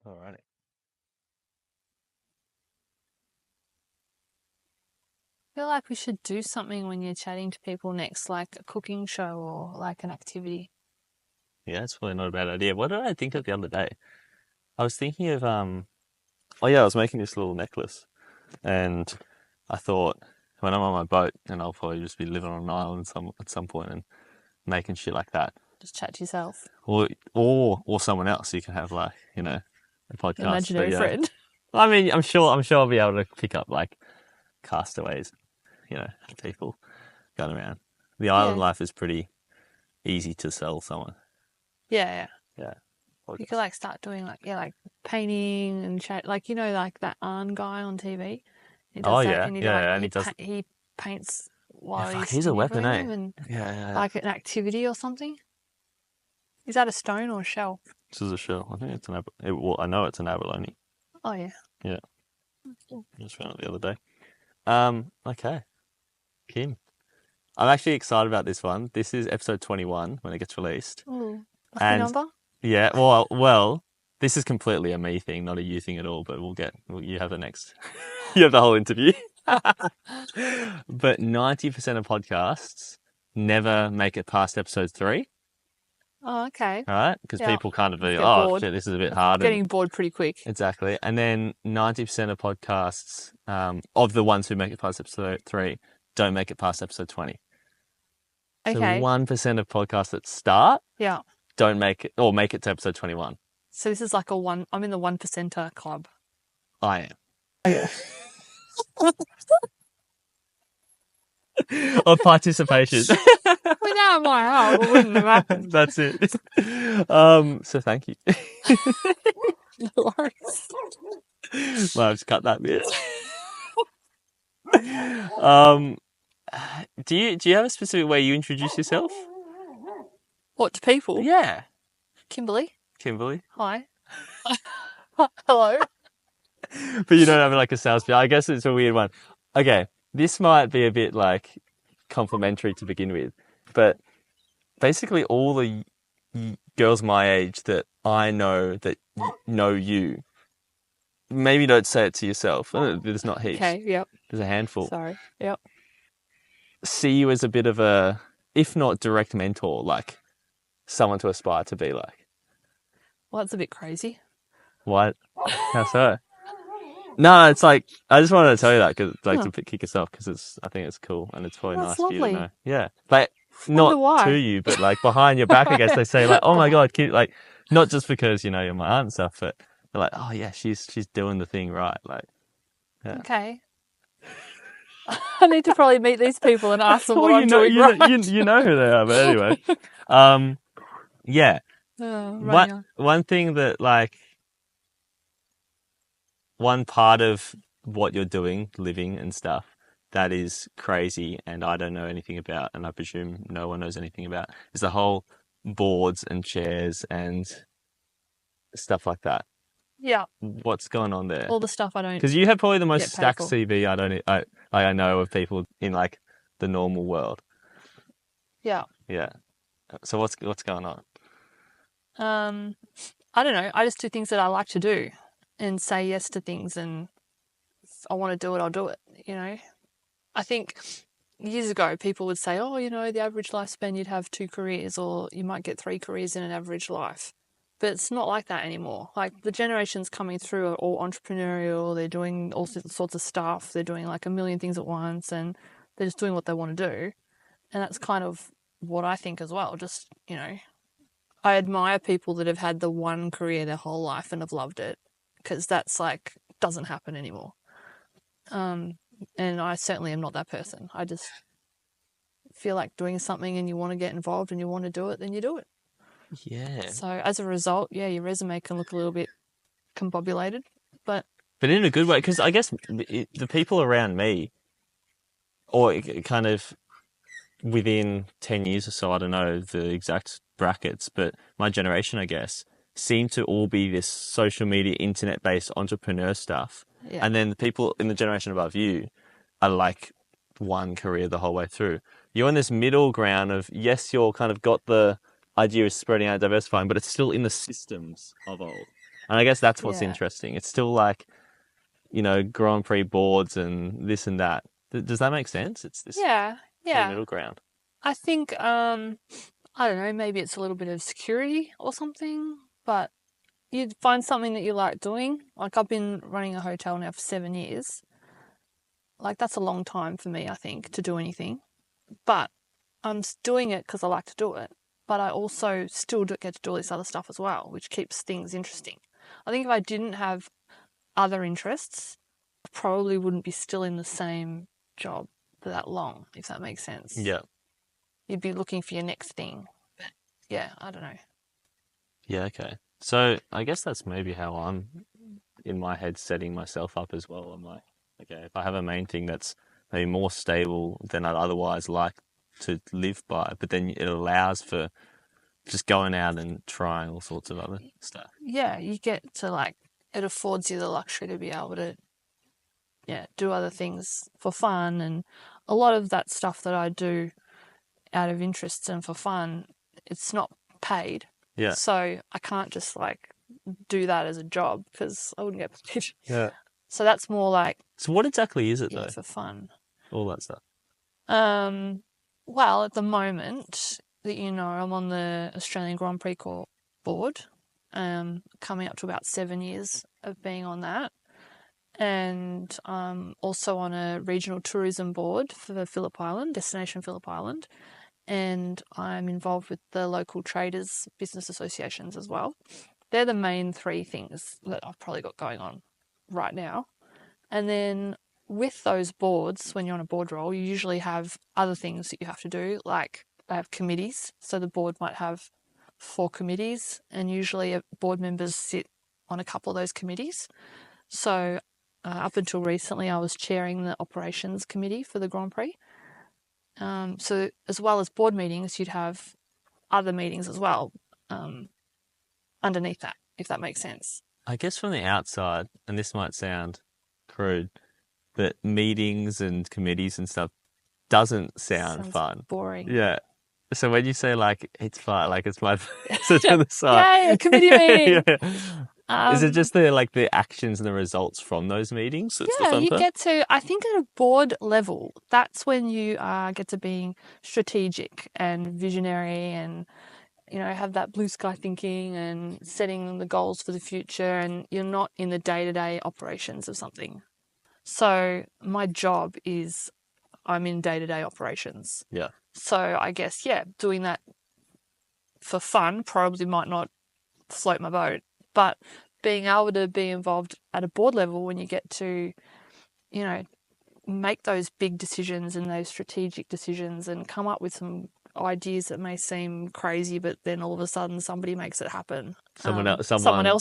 Alrighty. I feel like we should do something when you're chatting to people next, like a cooking show or like an activity. Yeah, it's probably not a bad idea. What did I think of the other day? I was thinking of oh yeah, I was making this little necklace, and I thought when I'm on my boat, and I'll probably just be living on an island at some point and making shit like that, Just chat to yourself. or someone else. You can have like a podcast. Imaginary friend. I mean, I'm sure I'll be able to pick up like castaways, people going around. The island life is pretty easy to sell someone. Yeah. Yeah. You could like start doing like painting and chat, like like that Arn guy on TV. He does that, and he paints while he's a weapon, eh? and Yeah. like an activity or something. Is that a stone or a shell? This is a shell. I think it's I know it's an abalone. Oh yeah. Yeah. I just found it the other day. Okay. Kim. I'm actually excited about this one. This is episode 21 when it gets released. Oh, lucky number? Yeah, well, this is completely a me thing, not a you thing at all, but you have the next, you have the whole interview. But 90% of podcasts never make it past episode 3. Oh, okay. All right? Because people kind of be, bored. Shit, this is a bit hard. Getting bored pretty quick. Exactly. And then 90% of podcasts, of the ones who make it past episode 3, don't make it past episode 20. Okay. So 1% of podcasts that start don't make it, or make it to episode 21. So this is like I'm in the 1%er club. I am. Okay. Of participation. Without my help, it wouldn't have happened. That's it. So thank you. No worries. Well, I'll just cut that bit. Do you have a specific way you introduce yourself? What, to people? Yeah. Kimberley. Hi. Hello. But you don't have like a sales pitch. I guess it's a weird one. Okay, this might be a bit like complimentary to begin with, but basically all the girls my age that I know that know you, maybe don't say it to yourself. There's not heaps. Okay, yep. There's a handful. Sorry, yep. See you as a bit of a, if not direct mentor, like someone to aspire to be like. Well, that's a bit crazy. What? How so? No, it's like, I just wanted to tell you that because to kick us off because I think it's cool and it's probably nice for you to know. Yeah. Like, not to you, but like behind your back, I guess they say like, oh my God, kid, like, not just because, you're my aunt and stuff, but they're like, oh yeah, she's doing the thing right. Like, yeah. Okay. I need to probably meet these people and ask them what I'm doing right. You know who they are, but anyway. Yeah. One thing that like, one part of what you're doing, living and stuff, that is crazy and I don't know anything about, and I presume no one knows anything about, is the whole boards and chairs and stuff like that. Yeah. What's going on there? All the stuff I don't. Because you have probably the most stacked CV I know of people in like the normal world. Yeah. Yeah. So what's going on? I don't know. I just do things that I like to do and say yes to things, and if I want to do it, I'll do it, I think years ago people would say, oh, the average lifespan you'd have 2 careers, or you might get 3 careers in an average life. But it's not like that anymore. Like the generations coming through are all entrepreneurial. They're doing all sorts of stuff. They're doing like a million things at once, and they're just doing what they want to do. And that's kind of what I think as well. Just, I admire people that have had the one career their whole life and have loved it, because that's like, doesn't happen anymore. And I certainly am not that person. I just feel like doing something and you want to get involved and you want to do it, then you do it. Yeah. So as a result, your resume can look a little bit combobulated, but in a good way, because I guess the people around me, or kind of within 10 years or so, I don't know the exact brackets, but my generation, I guess, seem to all be this social media, internet-based entrepreneur stuff. Yeah. And then the people in the generation above you are like one career the whole way through. You're in this middle ground of, yes, you're kind of got the idea of spreading out, diversifying, but it's still in the systems of old. And I guess that's what's Yeah. interesting. It's still like, Grand Prix boards and this and that. Does that make sense? It's this Yeah. sort of Yeah. middle ground. I think, I don't know, maybe it's a little bit of security or something, but you'd find something that you like doing. Like I've been running a hotel now for 7 years. Like that's a long time for me, I think, to do anything. But I'm doing it because I like to do it. But I also still get to do all this other stuff as well, which keeps things interesting. I think if I didn't have other interests, I probably wouldn't be still in the same job for that long, if that makes sense. Yeah. You'd be looking for your next thing. But yeah, I don't know. Yeah, okay. So I guess that's maybe how I'm in my head setting myself up as well. I'm like, okay, if I have a main thing that's maybe more stable than I'd otherwise like to live by, but then it allows for just going out and trying all sorts of other stuff. Yeah, you get to like, it affords you the luxury to be able to, do other things for fun. And a lot of that stuff that I do out of interest and for fun, it's not paid. Yeah. So I can't just like do that as a job because I wouldn't get paid. Yeah. So that's more like, So what exactly is it though? for fun. All that stuff. Well, at the moment that I'm on the Australian Grand Prix board, coming up to about 7 years of being on that. And also on a regional tourism board for Phillip Island, Destination Phillip Island. And I'm involved with the local traders business associations as well. They're the main three things that I've probably got going on right now. And then with those boards, when you're on a board role, you usually have other things that you have to do, like they have committees. So the board might have 4 committees, and usually board members sit on a couple of those committees. So up until recently, I was chairing the operations committee for the Grand Prix. So as well as board meetings, you'd have other meetings as well underneath that, if that makes sense. I guess from the outside, and this might sound crude, but meetings and committees and stuff doesn't sound fun. Boring. Yeah. So when you say like it's fun, like it's my sit on the side. Yay, a committee meeting. Is it just the actions and the results from those meetings? That's the fun you part? get to, I think at a board level, that's when you get to being strategic and visionary and, have that blue sky thinking and setting the goals for the future, and you're not in the day-to-day operations of something. So my job is I'm in day-to-day operations. Yeah. So I guess, doing that for fun probably might not float my boat, but being able to be involved at a board level when you get to, make those big decisions and those strategic decisions and come up with some ideas that may seem crazy, but then all of a sudden somebody makes it happen. Someone else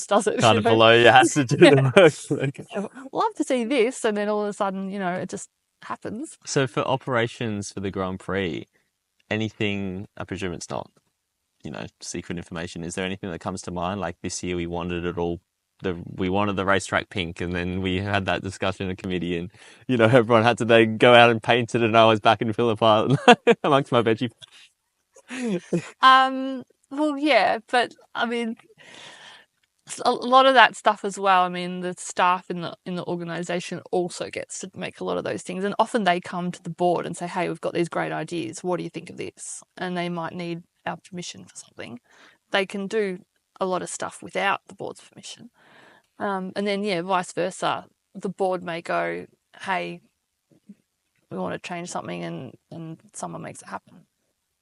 does it. Kind of below you has to do the work. Okay. Love to see this, and then all of a sudden, it just happens. So for operations for the Grand Prix, anything, I presume it's not, secret information. Is there anything that comes to mind? Like this year we wanted it all, we wanted the racetrack pink, and then we had that discussion in a committee, and, everyone had to then go out and paint it, and I was back in Phillip Island amongst my veggie. Well, yeah, but I mean, a lot of that stuff as well. I mean, the staff in the organisation also gets to make a lot of those things, and often they come to the board and say, "Hey, we've got these great ideas. What do you think of this?" And they might need our permission for something. They can do a lot of stuff without the board's permission, and then vice versa. The board may go, "Hey, we want to change something," and someone makes it happen.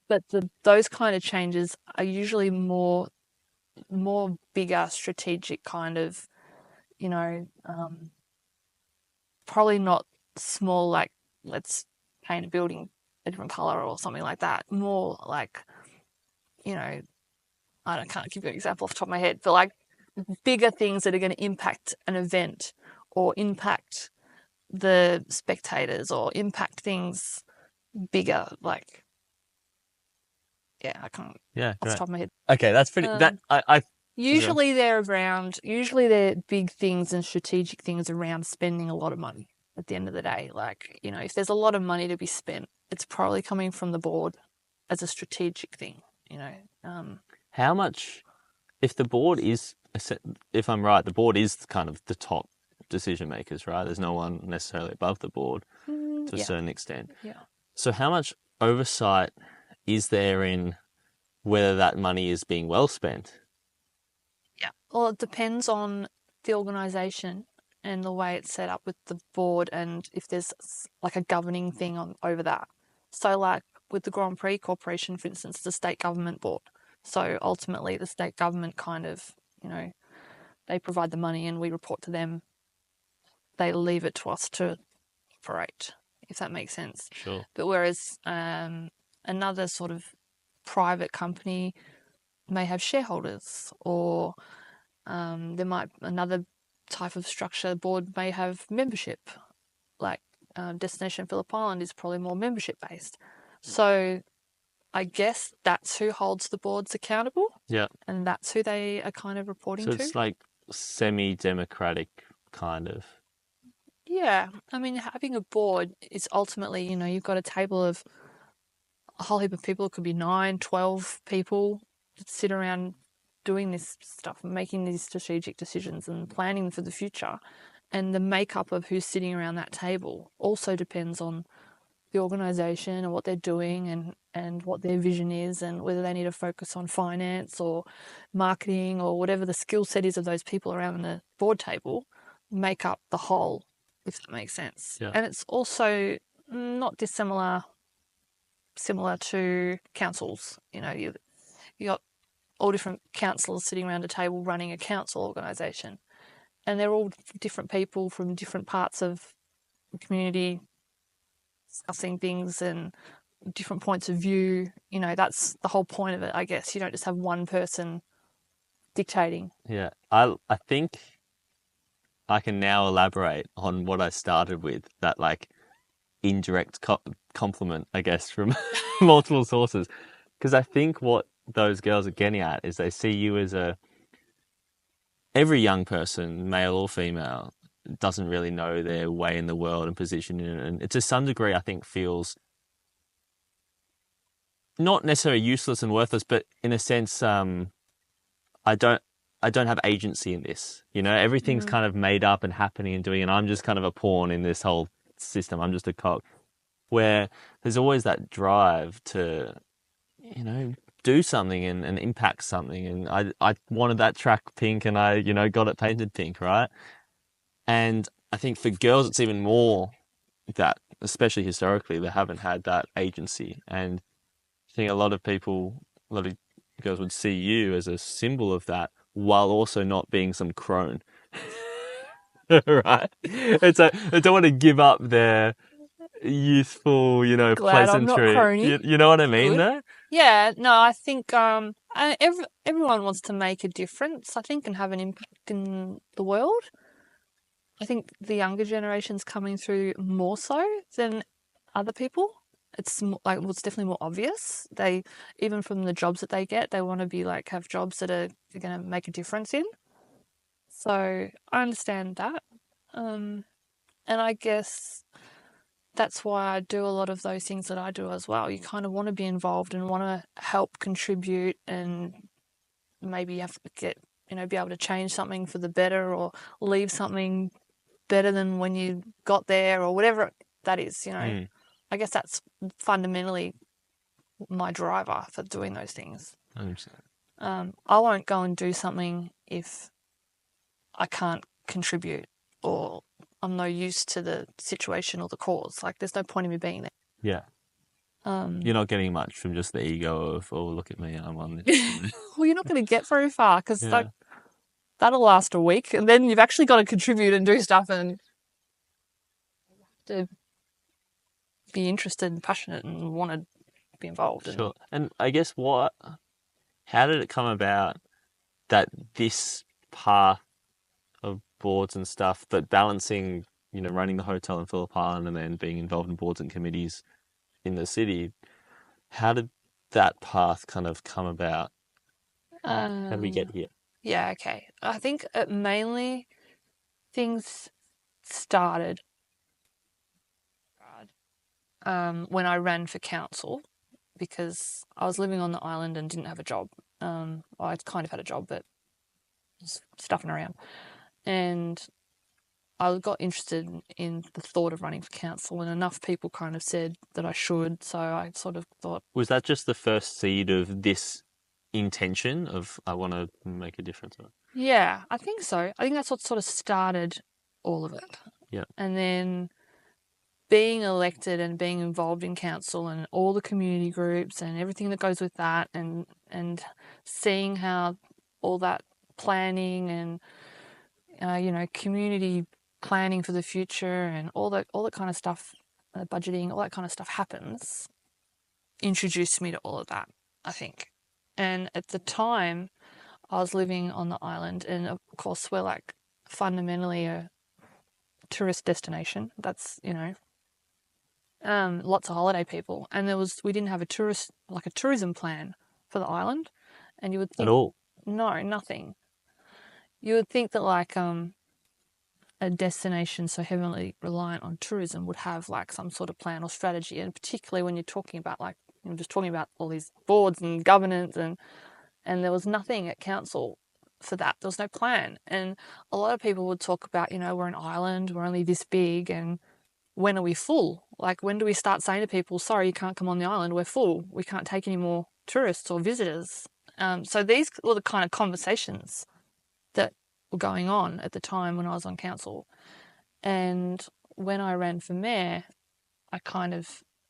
But those kind of changes are usually more bigger strategic kind of, probably not small, like let's paint a building a different color or something like that. More like, I can't give you an example off the top of my head, but like bigger things that are going to impact an event or impact the spectators or impact things bigger, like, I can't off the top of my head. Okay, that's pretty. Usually they're big things and strategic things around spending a lot of money at the end of the day. Like, if there's a lot of money to be spent, it's probably coming from the board as a strategic thing, How much, if the board is if I'm right, the board is kind of the top decision makers, right? There's no one necessarily above the board to a Yeah. certain extent. Yeah. So how much oversight is there in whether that money is being well spent? Yeah. Well, it depends on the organisation and the way it's set up with the board, and if there's like a governing thing over that. So, like with the Grand Prix Corporation, for instance, the state government board. So ultimately, the state government kind of, they provide the money and we report to them. They leave it to us to operate, if that makes sense. Sure. But whereas another sort of private company may have shareholders, or there might another type of structure board may have membership, like Destination Phillip Island is probably more membership based. So I guess that's who holds the boards accountable, Yeah. and that's who they are kind of reporting So to. it's like semi-democratic kind of. Yeah, I mean, having a board is ultimately, you've got a table of a whole heap of people. It could be 9, 12 people that sit around doing this stuff, making these strategic decisions and planning for the future. And the makeup of who's sitting around that table also depends on the organisation and what they're doing, and what their vision is, and whether they need to focus on finance or marketing or whatever the skill set is of those people around the board table make up the whole, if that makes sense. Yeah. And it's also not similar to councils. You got all different councillors sitting around a table running a council organisation, and they're all different people from different parts of the community discussing things and different points of view. That's the whole point of it, I guess. You don't just have one person dictating. Yeah. I think I can now elaborate on what I started with, that like indirect compliment, I guess, from multiple sources. Because I think what those girls are getting at is they see you as every young person, male or female, doesn't really know their way in the world and position in it. And to some degree, I think feels not necessarily useless and worthless, but in a sense, I don't have agency in this. Everything's kind of made up and happening and doing, and I'm just kind of a pawn in this whole system. I'm just a cog. Where there's always that drive to, do something and impact something. And I wanted that track pink, and I, got it painted pink, right? And I think for girls, it's even more that, especially historically, they haven't had that agency. And I think a lot of girls would see you as a symbol of that, while also not being some crone. Right? It's they don't want to give up their youthful, Glad I'm not pleasantry. crony. You know what I mean, Good. though? Yeah, no, I think everyone wants to make a difference, I think, and have an impact in the world. I think the younger generation's coming through more so than other people. It's it's definitely more obvious. They, even from the jobs that they get, they want to be have jobs that are going to make a difference in. So I understand that. And I guess that's why I do a lot of those things that I do as well. You kind of want to be involved and want to help contribute, and maybe you have to be able to change something for the better, or leave something better than when you got there, or whatever that is. I guess that's fundamentally my driver for doing those things. 100%. I won't go and do something if I can't contribute, or I'm no use to the situation or the cause. There's no point in me being there. Yeah. You're not getting much from just the ego of, oh, look at me, I'm on this. Well, you're not going to get very far, because Yeah. that'll last a week, and then you've actually got to contribute and do stuff, and to be interested and passionate and want to be involved. Sure. And I guess how did it come about that this path of boards and stuff, but balancing, running the hotel in Phillip Island and then being involved in boards and committees in the city, how did that path kind of come about? How did we get here? Yeah, okay. I think mainly things started when I ran for council, because I was living on the island and didn't have a job. I kind of had a job, but just stuffing around. And I got interested in the thought of running for council, and enough people kind of said that I should. So I sort of thought, Was that just the first seed of this intention of I want to make a difference? yeah, I think so. I think that's what sort of started all of it. Yeah. And then being elected and being involved in council and all the community groups and everything that goes with that, and seeing how all that planning and community planning for the future and all that kind of stuff, budgeting, all that kind of stuff happens, introduced me to all of that, I think. And at the time, I was living on the island, and of course, we're like fundamentally a tourist destination. That's lots of holiday people, and we didn't have a tourism plan for the island, and you would think At all? No, nothing. You would think that like a destination so heavily reliant on tourism would have like some sort of plan or strategy, and particularly when you're talking about just talking about all these boards and governance, and there was nothing at council for that. There was no plan, and a lot of people would talk about we're an island, we're only this big, and when are we full? Like, when do we start saying to people, sorry, you can't come on the island, we're full, we can't take any more tourists or visitors? So these were the kind of conversations that were going on at the time when I was on council. And when I ran for mayor,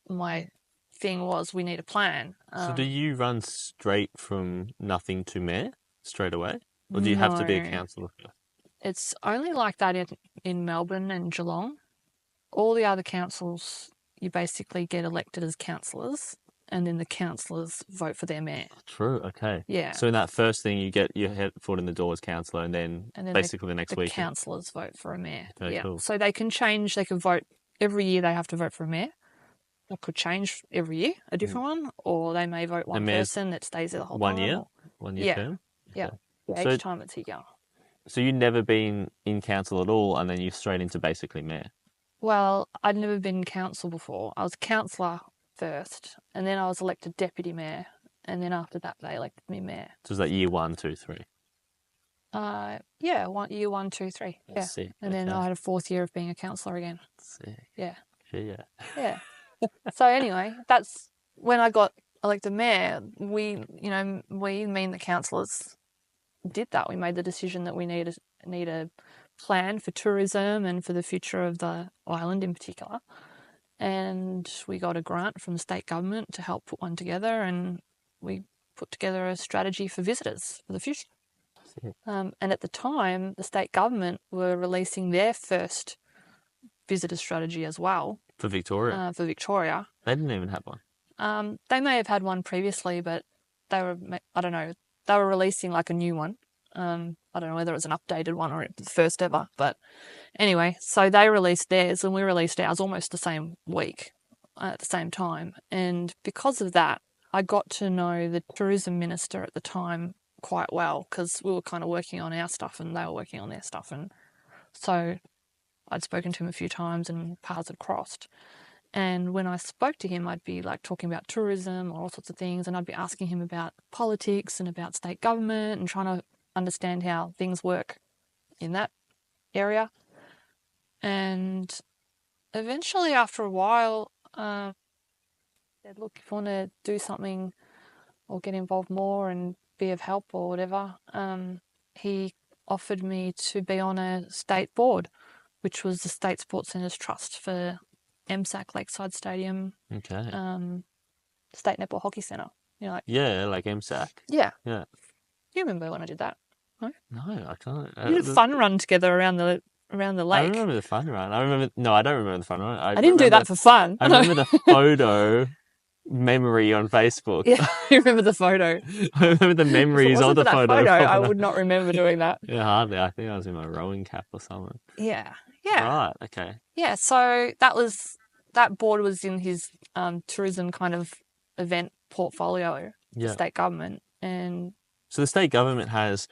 my thing was, we need a plan. So do you run straight from nothing to mayor straight away? Or do you have to be a councillor first? It's only like that in Melbourne and Geelong. All the other councils, you basically get elected as councillors, and then the councillors vote for their mayor. True, okay. Yeah. So in that first thing, you get your foot in the door as councillor, and then basically the next week... the councillors vote for a mayor. Very cool. So they can vote every year, they have to vote for a mayor. It could change every year, a different one, or they may vote one person that stays there the whole time. 1 year term? Yeah. Okay. Yeah, each time it's a year. So you've never been in council at all, and then you're straight into basically mayor? Well, I'd never been in council before. I was councillor first, and then I was elected deputy mayor, and then after that they elected me mayor. So was that year 1, 2, 3? Yeah, year 1, 2, 3. Yeah. Sick. And then I had a 4th year of being a councilor again. Sick. Yeah. Yeah. Yeah. So anyway, that's when I got elected mayor. We, the councillors, did that. We made the decision that we need a plan for tourism and for the future of the island in particular. And we got a grant from the state government to help put one together, and we put together a strategy for visitors for the future. And at the time, the state government were releasing their first visitor strategy as well. For Victoria? For Victoria. They didn't even have one. They may have had one previously, but they were releasing like a new one. I don't know whether it was an updated one or the first ever, but anyway, so they released theirs and we released ours almost the same week at the same time. And because of that, I got to know the tourism minister at the time quite well, because we were kind of working on our stuff and they were working on their stuff. And so I'd spoken to him a few times and paths had crossed. And when I spoke to him, I'd be like talking about tourism or all sorts of things, and I'd be asking him about politics and about state government and trying to understand how things work in that area. And eventually, after a while, said, look, if you want to do something or get involved more and be of help or whatever, he offered me to be on a state board, which was the State Sports Centres Trust for MSAC Lakeside Stadium, Okay. State Netball Hockey Centre. like MSAC. Yeah. Yeah. You remember when I did that? No, I can't. We did a fun run together around the lake. I remember the fun run. I don't remember the fun run. I didn't do that for fun. I remember the photo memory on Facebook. Yeah, you remember the photo. I remember the memories of the photo. I would not remember doing that. Yeah, hardly. I think I was in my rowing cap or something. Yeah. Right, okay. Yeah, so that board was in his tourism kind of event portfolio, the state government. And so the state government has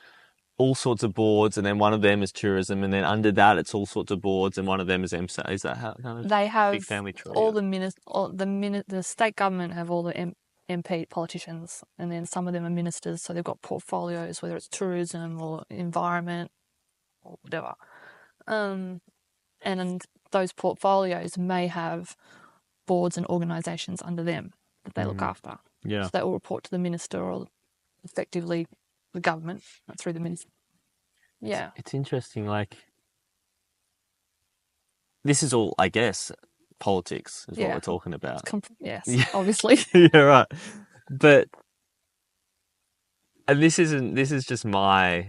all sorts of boards, and then one of them is tourism, and then under that it's all sorts of boards, and one of them is MSA. Is that how kind of they have big family tree? All the state government have all the MP politicians, and then some of them are ministers, so they've got portfolios, whether it's tourism or environment or whatever. And those portfolios may have boards and organisations under them that they look after. Yeah. So they all report to the minister or effectively the government through the minister. Yeah. It's interesting, like, this is all, I guess, politics is what we're talking about. Yes, Yeah. obviously. Yeah, right. But, and this is just my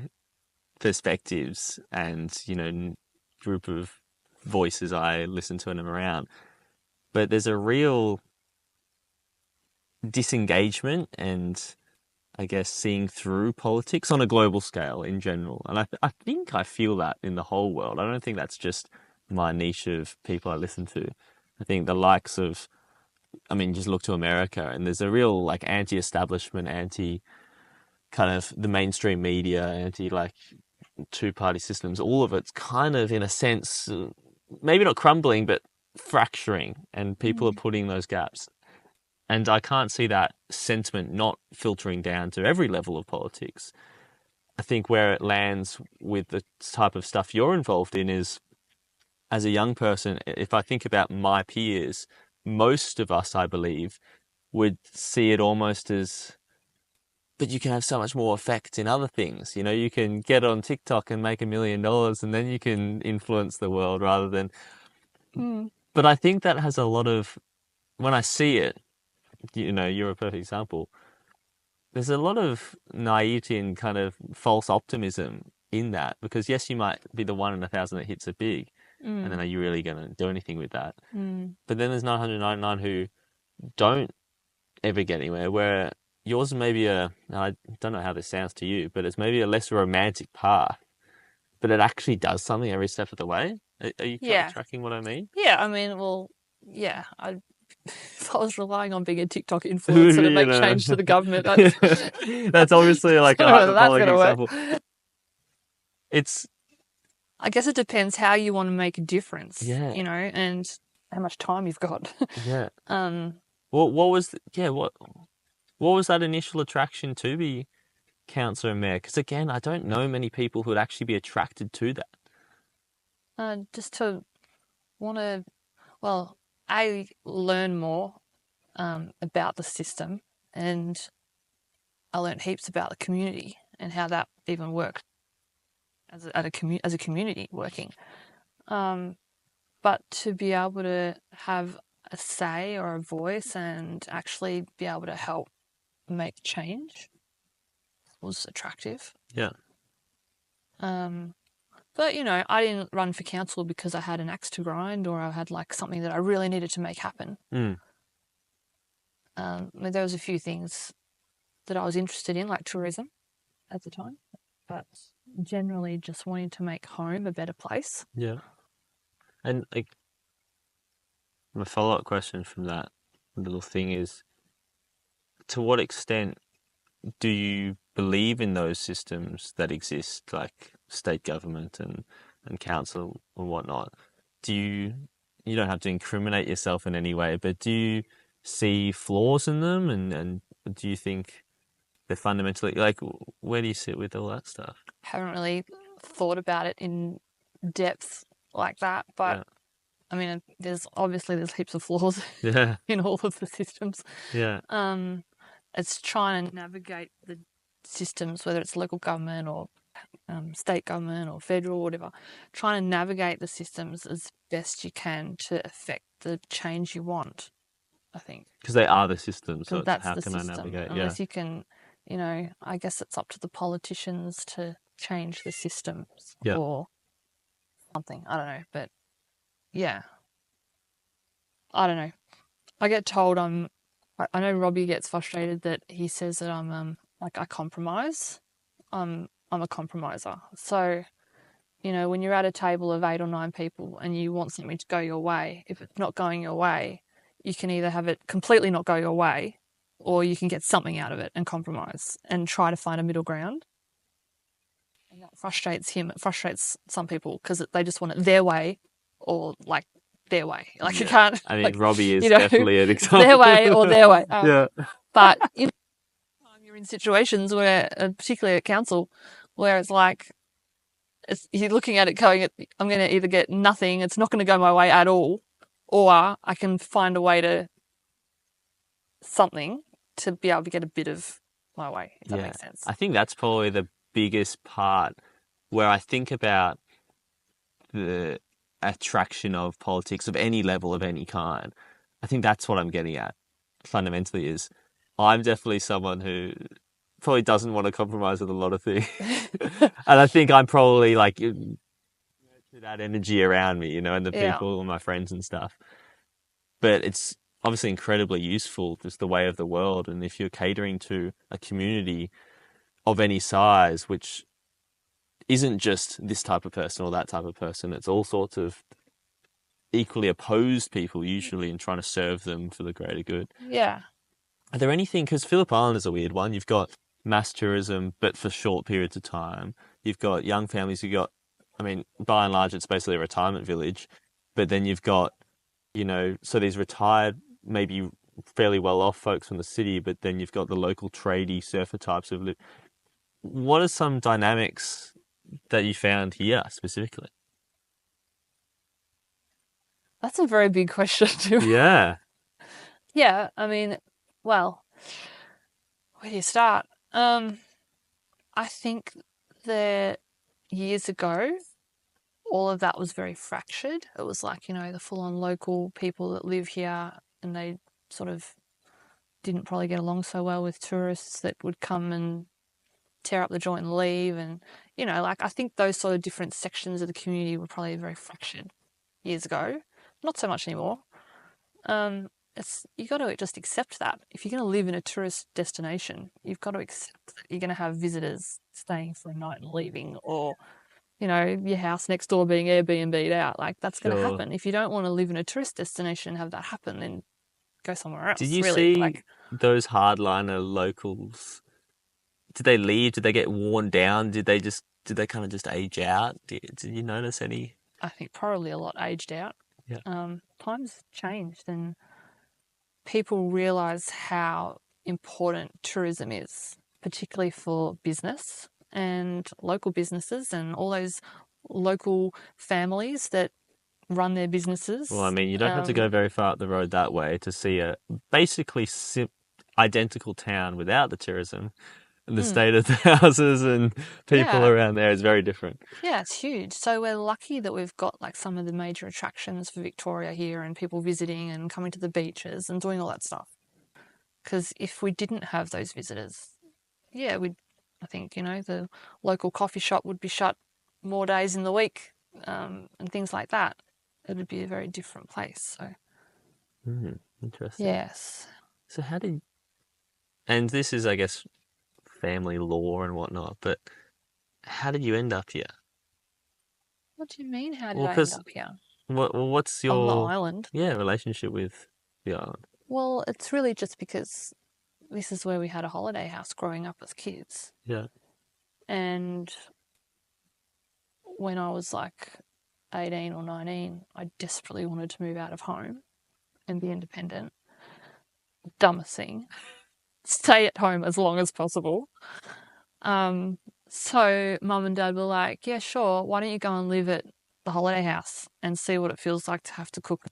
perspectives and, you know, group of voices I listen to and I'm around. But there's a real disengagement and, I guess, seeing through politics on a global scale in general. And I think I feel that in the whole world. I don't think that's just my niche of people I listen to. I think the likes of, I mean, just look to America and there's a real like anti-establishment, anti kind of the mainstream media, anti like two-party systems. All of it's kind of in a sense, maybe not crumbling, but fracturing, and people are putting those gaps. And I can't see that sentiment not filtering down to every level of politics. I think where it lands with the type of stuff you're involved in is, as a young person, if I think about my peers, most of us, I believe, would see it almost as, but you can have so much more effect in other things. You know, you can get on TikTok and make $1 million and then you can influence the world rather than... But I think that has a lot of, when I see it, you know, you're a perfect example. There's a lot of naivety and kind of false optimism in that, because yes, you might be the 1 in 1,000 that hits it big, and then are you really going to do anything with that? But then there's 999 who don't ever get anywhere, where yours may be I don't know how this sounds to you, but it's maybe a less romantic path, but it actually does something every step of the way. Are you kind of tracking what I mean? Yeah, I mean, well, yeah, if I was relying on being a TikTok influencer to make change to the government, that's obviously like a hyperbolic example. I guess it depends how you want to make a difference, yeah, you know, and how much time you've got. Yeah. What was that initial attraction to be councillor and mayor? Because again, I don't know many people who would actually be attracted to that. Just to want to, well, learn more about the system, and I learned heaps about the community and how that even works as a community working. But to be able to have a say or a voice and actually be able to help make change was attractive. Yeah. But, you know, I didn't run for council because I had an axe to grind or I had like something that I really needed to make happen. I mean, there was a few things that I was interested in, like tourism at the time, but generally just wanting to make home a better place. Yeah. And like, my follow-up question from that little thing is, to what extent do you believe in those systems that exist, like state government and council and whatnot? You don't have to incriminate yourself in any way, but do you see flaws in them, and do you think they're fundamentally, like, where do you sit with all that stuff? Haven't really thought about it in depth like that, but yeah. I mean, there's heaps of flaws in all of the systems. Yeah. It's trying to navigate the systems, whether it's local government or state government or federal, whatever, trying to navigate the systems as best you can to affect the change you want, I think. Because they are the systems, so that's how the can system. I navigate? Unless you can, you know, I guess it's up to the politicians to change the systems or something. I don't know, but yeah. I don't know. I get told I know Robbie gets frustrated that he says that I'm like I compromise. I'm a compromiser. So, you know, when you're at a table of 8 or 9 people and you want something to go your way, if it's not going your way, you can either have it completely not go your way, or you can get something out of it and compromise and try to find a middle ground. And that frustrates him. It frustrates some people because they just want it their way, or like their way. Like you Yeah. can't. I mean, Like, Robbie is you know, definitely an it's example. their way or their way. Yeah. But you're in situations where, particularly at council, where it's like you're looking at it going, I'm going to either get nothing, it's not going to go my way at all, or I can find a way to something to be able to get a bit of my way, if that makes sense. I think that's probably the biggest part where I think about the attraction of politics of any level, of any kind. I think that's what I'm getting at fundamentally is I'm definitely someone who probably doesn't want to compromise with a lot of things. And I think I'm probably like that energy around me, and the Yeah. people and my friends and stuff. But it's obviously incredibly useful, just the way of the world. And if you're catering to a community of any size, which isn't just this type of person or that type of person, it's all sorts of equally opposed people usually and trying to serve them for the greater good. Yeah. Are there anything, because Phillip Island is a weird one, you've got mass tourism, but for short periods of time. You've got young families, I mean, by and large, it's basically a retirement village, but then you've got, so these retired, maybe fairly well-off folks from the city, but then you've got the local tradie surfer types of live. What are some dynamics that you found here specifically? That's a very big question too. Yeah. Yeah, I mean, well, where do you start? I think that years ago, all of that was very fractured. It was like, the full-on local people that live here, and they sort of didn't probably get along so well with tourists that would come and tear up the joint and leave. And, I think those sort of different sections of the community were probably very fractured years ago. Not so much anymore. You got to just accept that. If you're going to live in a tourist destination, you've got to accept that you're going to have visitors staying for a night and leaving, or your house next door being Airbnb'd out. Like, that's going to happen. If you don't want to live in a tourist destination and have that happen, then go somewhere else. Did you really. see those hardliner locals? Did they leave? Did they get worn down? Did they kind of just age out? Did you notice any? I think probably a lot aged out. Yeah. Times changed, and people realise how important tourism is, particularly for business and local businesses and all those local families that run their businesses. Well, I mean, you don't have to go very far up the road that way to see a basically identical town without the tourism. And the state of the houses and people around there is very different. Yeah, it's huge. So we're lucky that we've got some of the major attractions for Victoria here, and people visiting and coming to the beaches and doing all that stuff. Because if we didn't have those visitors, I think, the local coffee shop would be shut more days in the week, and things like that. It would be a very different place. So, interesting. Yes. So and this is, I guess, family law and whatnot, but how did you end up here? What do you mean, how did I end up here? What's your... On the island? Yeah, relationship with the island. Well, it's really just because this is where we had a holiday house growing up as kids. Yeah. And when I was 18 or 19, I desperately wanted to move out of home and be independent. Dumbest thing. Stay at home as long as possible. So mum and dad were like, yeah, sure, why don't you go and live at the holiday house and see what it feels like to have to cook,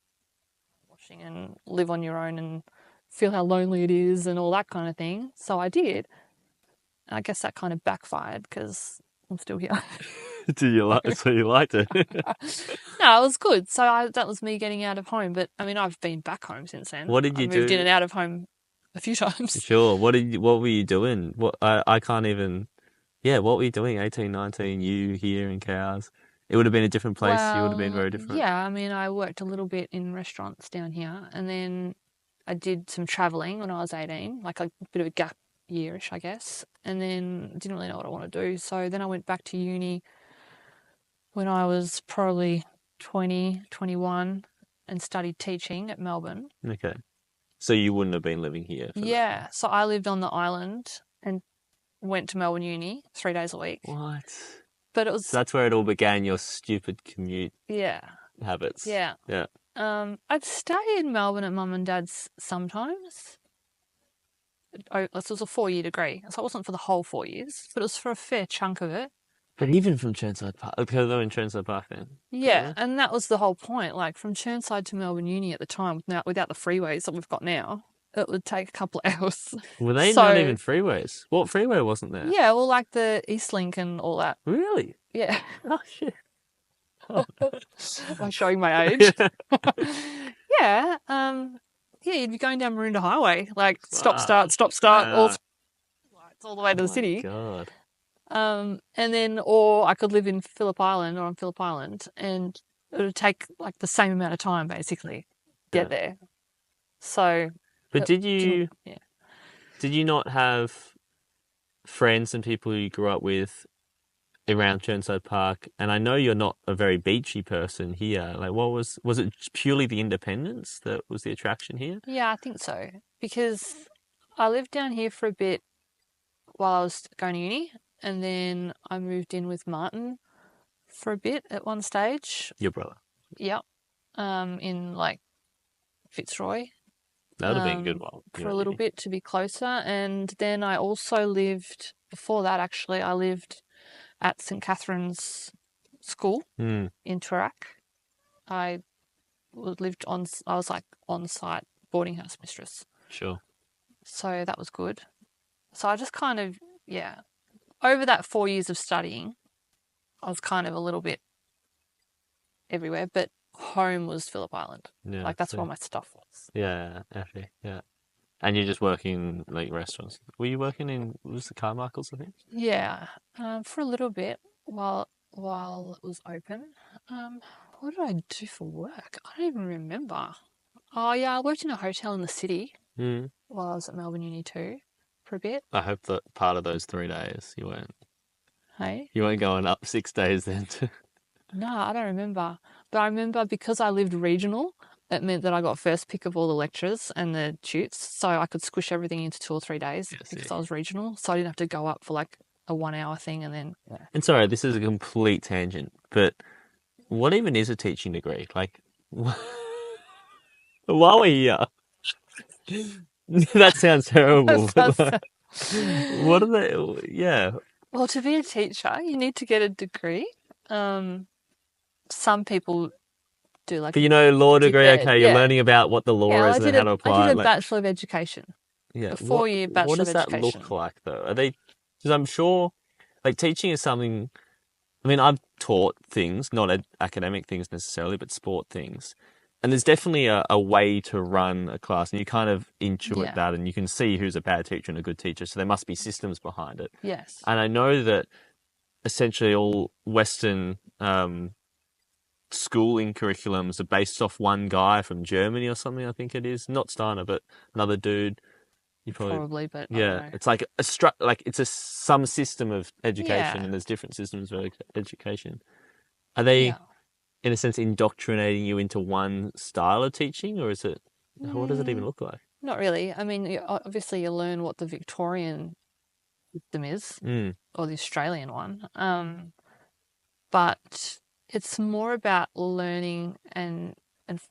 washing, and live on your own and feel how lonely it is and all that kind of thing. So I did. I guess that kind of backfired because I'm still here. So you liked it? No, it was good. So that was me getting out of home. But I mean, I've been back home since then. What did you do? I moved in and out of home a few times. Sure. What were you doing? I can't even... Yeah, what were you doing? 18, 19, you here in Cows? It would have been a different place. You would have been very different. Yeah, I mean, I worked a little bit in restaurants down here, and then I did some travelling when I was 18, like a bit of a gap yearish, I guess, and then didn't really know what I want to do. So then I went back to uni when I was probably 20, 21, and studied teaching at Melbourne. Okay. So you wouldn't have been living here for that. So I lived on the island and went to Melbourne Uni 3 days a week. What? But it was... So that's where it all began, your stupid commute habits. Yeah. Yeah. I'd stay in Melbourne at mum and dad's sometimes. This was a 4-year degree, so it wasn't for the whole 4 years, but it was for a fair chunk of it. But even from Chermside Park, because they were in Chermside Park then. Yeah, and that was the whole point. Like from Chermside to Melbourne Uni at the time, without the freeways that we've got now, it would take a couple of hours. Were they not even freeways? What freeway wasn't there? Yeah, well, like the Eastlink and all that. Really? Yeah. Oh, shit. Am I showing my age? Yeah. Yeah, you'd be going down Maroondah Highway, like stop, start, all the way to the city. God. And then, or I could live in Phillip Island or on Phillip Island, and it would take like the same amount of time basically get there. So, but did you not have friends and people you grew up with around Chermside Park? And I know you're not a very beachy person here. Like, was it purely the independence that was the attraction here? Yeah, I think so, because I lived down here for a bit while I was going to uni, and then I moved in with Martin for a bit at one stage. Your brother? Yep. In like Fitzroy. That would have been a good one. For a little bit to be closer. And then I also lived, before that actually, I lived at St. Catherine's School in Toorak. I was like on-site boarding house mistress. Sure. So that was good. So I just kind of, over that 4 years of studying, I was kind of a little bit everywhere, but home was Phillip Island. Yeah, like that's where my stuff was. Yeah, actually, yeah. And you're just working like restaurants. Were you working in, was the Carmichael's, I think? Yeah, for a little bit while it was open. What did I do for work? I don't even remember. Oh yeah, I worked in a hotel in the city while I was at Melbourne Uni too for a bit. I hope that part of those 3 days you weren't. Hey? You weren't going up 6 days then. No, I don't remember. But I remember because I lived regional, it meant that I got first pick of all the lectures and the tutes, so I could squish everything into 2 or 3 days because I was regional, so I didn't have to go up for like a 1 hour thing and then... Yeah. And sorry, this is a complete tangent, but what even is a teaching degree? Like, why are we here? That sounds terrible. What are they? Yeah. Well, to be a teacher, you need to get a degree. Some people do like... But law degree, okay, you're learning about what the law is and then how to apply it. I did a Bachelor of Education. Yeah. A 4-year Bachelor of Education. What does that look like, though? Are they... Because I'm sure, like, teaching is something... I mean, I've taught things, not academic things necessarily, but sport things. And there's definitely a way to run a class, and you kind of intuit that, and you can see who's a bad teacher and a good teacher, so there must be systems behind it. Yes. And I know that essentially all Western schooling curriculums are based off one guy from Germany or something, I think it is. Not Steiner, but another dude. You probably, but yeah, I don't know. It's like some system of education, and there's different systems of education. Are they, in a sense, indoctrinating you into one style of teaching, or is it? What does it even look like? Not really. I mean, obviously, you learn what the Victorian system is, or the Australian one, but it's more about learning and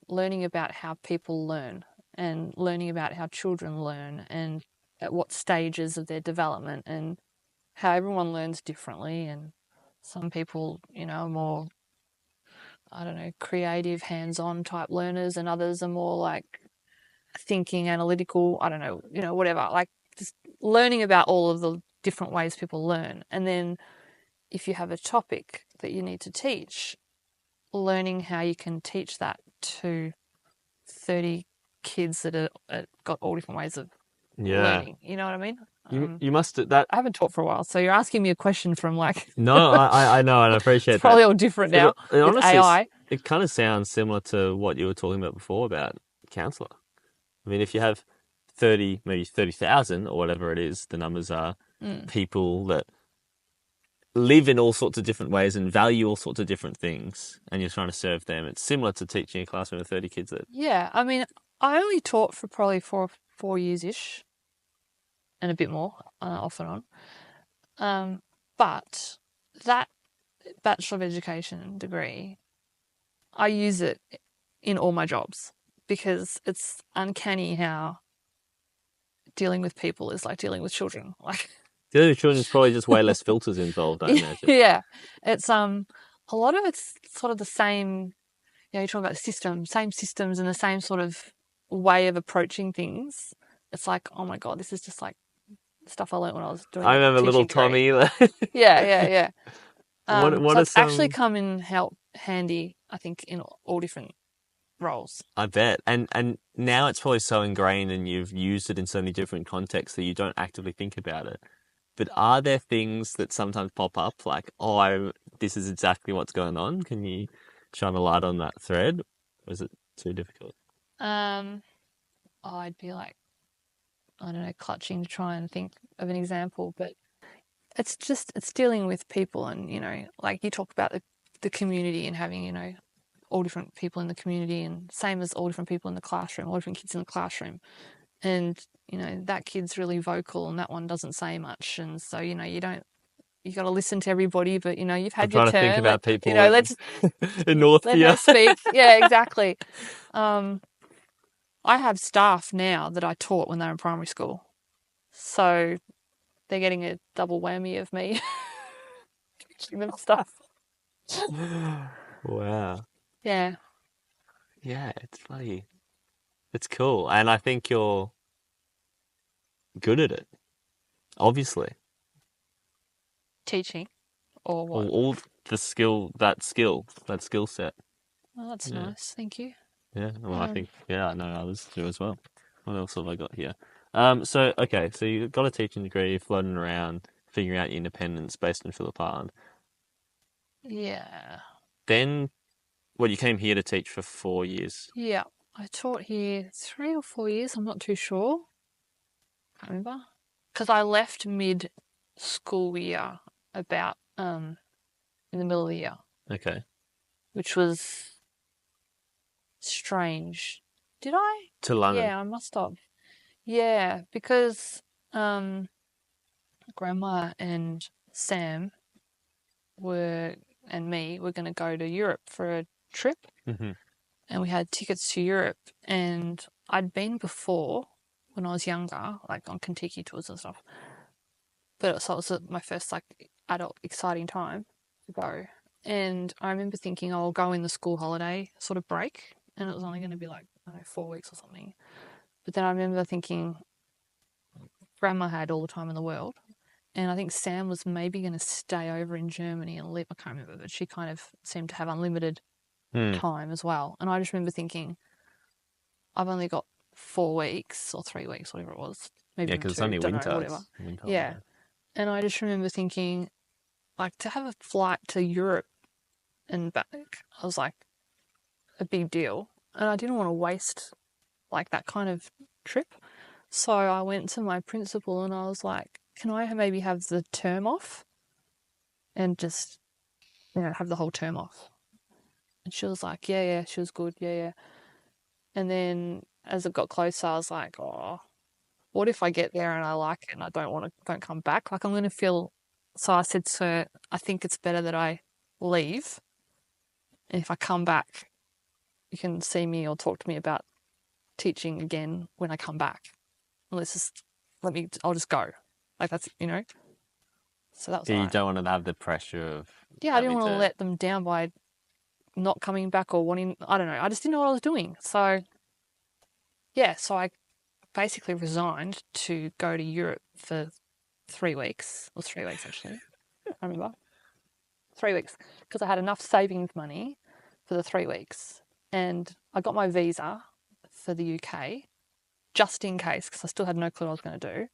learning about how people learn, and learning about how children learn, and at what stages of their development, and how everyone learns differently. And some people, are more, I don't know, creative, hands-on type learners, and others are more like thinking, analytical, I don't know, whatever. Like just learning about all of the different ways people learn. And then if you have a topic that you need to teach, learning how you can teach that to 30 kids that are got all different ways of learning. You know what I mean? You must that. I haven't taught for a while, so you're asking me a question from like. No, I know, and I appreciate it's probably all different now. It honestly, AI. It kind of sounds similar to what you were talking about before about counsellor. I mean, if you have 30, maybe 30,000 or whatever it is, the numbers are people that live in all sorts of different ways and value all sorts of different things, and you're trying to serve them. It's similar to teaching a classroom of 30 kids. Yeah, I mean, I only taught for probably four years-ish, and a bit more, off and on. But that Bachelor of Education degree, I use it in all my jobs, because it's uncanny how dealing with people is like dealing with children. Like, The other children's probably just way less filters involved, I imagine. yeah, it's a lot of it's sort of the same. You're talking about same systems and the same sort of way of approaching things. It's like, oh my God, this is just like stuff I learned when I was doing I the remember little teaching degree. Tommy. Yeah. What So are it's actually some? come in handy, I think, in all different roles. I bet. And now it's probably so ingrained and you've used it in so many different contexts that you don't actively think about it. But are there things that sometimes pop up like, this is exactly what's going on? Can you shine a light on that thread? Or is it too difficult? I'd be like, I don't know, clutching to try and think of an example, but it's dealing with people, and like you talk about the community and having all different people in the community, and same as all different people in the classroom, all different kids in the classroom, and that kid's really vocal and that one doesn't say much, and so you got to listen to everybody, but you've I'm had your trying to think turn. about people in, Let's in North let here. her speak. Yeah, exactly. I have staff now that I taught when they were in primary school, so they're getting a double whammy of me teaching them stuff. Wow. Yeah. Yeah, it's funny. It's cool. And I think you're good at it, obviously. Teaching or what? All the that skill set. Oh, that's Yeah. nice. Thank you. Yeah. Well, I think, I know others do as well. What else have I got here? Okay, so you got a teaching degree, floating around, figuring out your independence based in Phillip Island. Yeah. Then, you came here to teach for 4 years. Yeah. I taught here 3 or 4 years. I'm not too sure. Can't remember. Because I left mid school year about in the middle of the year, Okay. which was strange. Did I? To London. Yeah, I must have. Yeah, because Grandma and Sam and me were going to go to Europe for a trip, Mm-hmm. and we had tickets to Europe, and I'd been before when I was younger, like on Kentucky tours and stuff. But so it was my first like adult exciting time to go. And I remember thinking, I'll go in the school holiday sort of break, and it was only going to be like, I don't know, 4 weeks or something. But then I remember thinking, Grandma had all the time in the world, and I think Sam was maybe going to stay over in Germany and live. I can't remember, but she kind of seemed to have unlimited time as well. And I just remember thinking, I've only got 4 weeks or 3 weeks, whatever it was. Maybe Yeah, even because it's 2, only don't winter. know, whatever. Winter Yeah. holiday. And I just remember thinking, like, to have a flight to Europe and back, I was like, a big deal. And I didn't want to waste like that kind of trip. So I went to my principal and I was like, can I maybe have the term off and just, have the whole term off? And she was like, yeah, she was good. Yeah. And then as it got closer, I was like, oh, what if I get there and I like it and I don't come back? Like, I'm going to feel. So I said, sir, I think it's better that I leave. And if I come back, you can see me or talk to me about teaching again when I come back. I'll just go. Like, that's. So that was all You right. don't want to have the pressure of. Yeah, I didn't want to let them down by not coming back or wanting. I don't know. I just didn't know what I was doing. So, yeah. So I basically resigned to go to Europe for 3 weeks. It was 3 weeks actually. I remember 3 weeks because I had enough savings money for the 3 weeks, and I got my visa for the UK just in case because I still had no clue what I was going to do.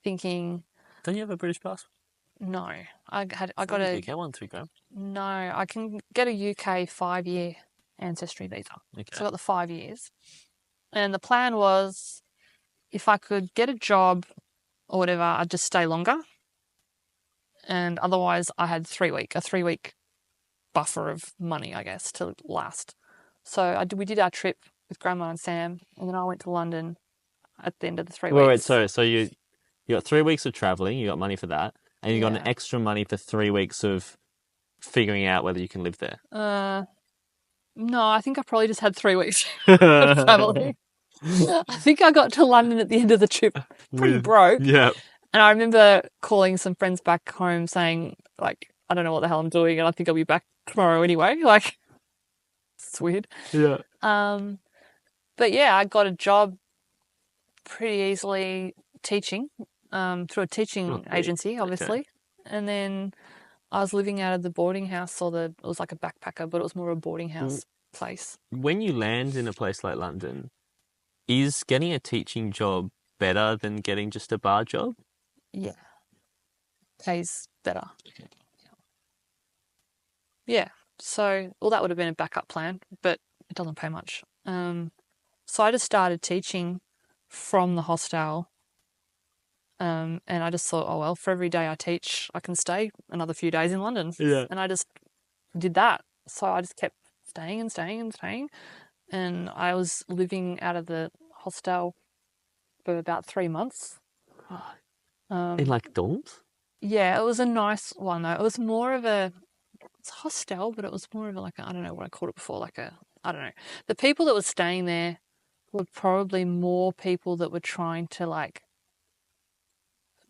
Thinking, don't you have a British passport? No, I got a UK one too, Graham. No, I can get a UK 5-year ancestry visa. Okay. So I got the 5 years, and the plan was, if I could get a job or whatever, I'd just stay longer, and otherwise I had a 3-week buffer of money, I guess, to last. So we did our trip with Grandma and Sam, and then I went to London at the end of the 3 weeks. Wait, sorry. So you got 3 weeks of traveling, you got money for that, and you got an extra money for 3 weeks of figuring out whether you can live there. No, I think I probably just had 3 weeks of traveling. I think I got to London at the end of the trip pretty broke. Yeah. And I remember calling some friends back home saying, like, I don't know what the hell I'm doing and I think I'll be back tomorrow anyway. Like, it's weird. Yeah. But yeah, I got a job pretty easily teaching through a teaching agency, obviously. Okay. And then I was living out of the boarding house, it was like a backpacker, but it was more a boarding house place. When you land in a place like London, is getting a teaching job better than getting just a bar job? Yeah. Pays better. Yeah. So, well, that would have been a backup plan, but it doesn't pay much. So I just started teaching from the hostel. And I just thought, oh, well, for every day I teach, I can stay another few days in London. Yeah. And I just did that. So I just kept staying and staying and staying. And I was living out of the hostel for about 3 months. In like dorms? Yeah, it was a nice one though. It was more of it's a hostel, but it was more of I don't know what I called it before, I don't know. The people that were staying there were probably more people that were trying to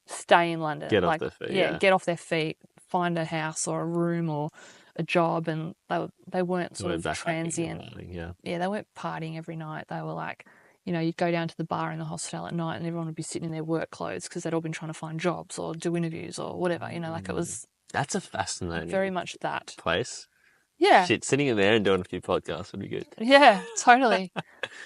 stay in London. Get off their feet. Yeah. Get off their feet, find a house or a room or a job, and they weren't sort of transient. Yeah. Yeah, they weren't partying every night. They were you'd go down to the bar in the hostel at night and everyone would be sitting in their work clothes because they'd all been trying to find jobs or do interviews or whatever, it was... That's a fascinating... Very much that. ...place. Yeah. Shit, sitting in there and doing a few podcasts would be good. Yeah, totally.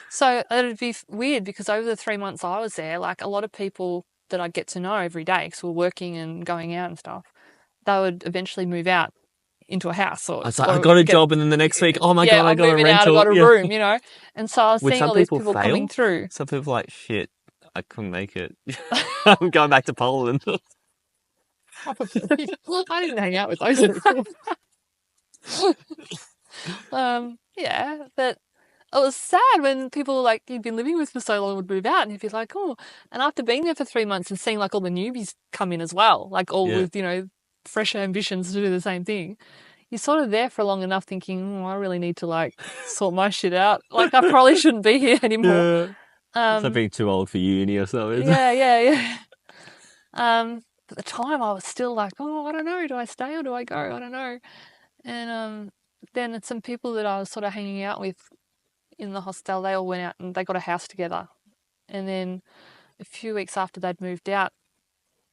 So it'd be weird because over the 3 months I was there, a lot of people that I'd get to know every day because we're working and going out and stuff, they would eventually move out into a house. I got a job, and then the next week, oh my God, I got a rental. I got a room, And so I was seeing all these people fail? coming through. Some people are like, shit, I couldn't make it. I'm going back to Poland. Probably. I didn't hang out with those people. Yeah, but it was sad when people you'd been living with for so long would move out and you'd be like, oh, and after being there for 3 months and seeing all the newbies come in as well, with, fresh ambitions to do the same thing, you're sort of there for long enough thinking, I really need to sort my shit out. I probably shouldn't be here anymore. Yeah. It's like being too old for uni or something. Yeah. At the time I was still I don't know, do I stay or do I go? I don't know. And then some people that I was sort of hanging out with in the hostel, they all went out and they got a house together. And then a few weeks after they'd moved out,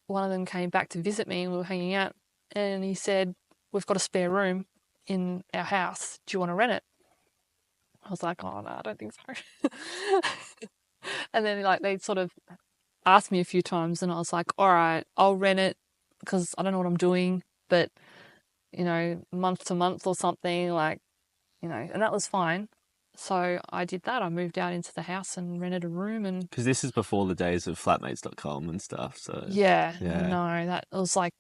one of them came back to visit me and we were hanging out and he said, we've got a spare room in our house. Do you want to rent it? I was like, oh, no, I don't think so. And then they sort of asked me a few times and I was like, all right, I'll rent it because I don't know what I'm doing, but, month to month or something, and that was fine. So I did that. I moved out into the house and rented a room. And because this is before the days of flatmates.com and stuff. So yeah. No, that was I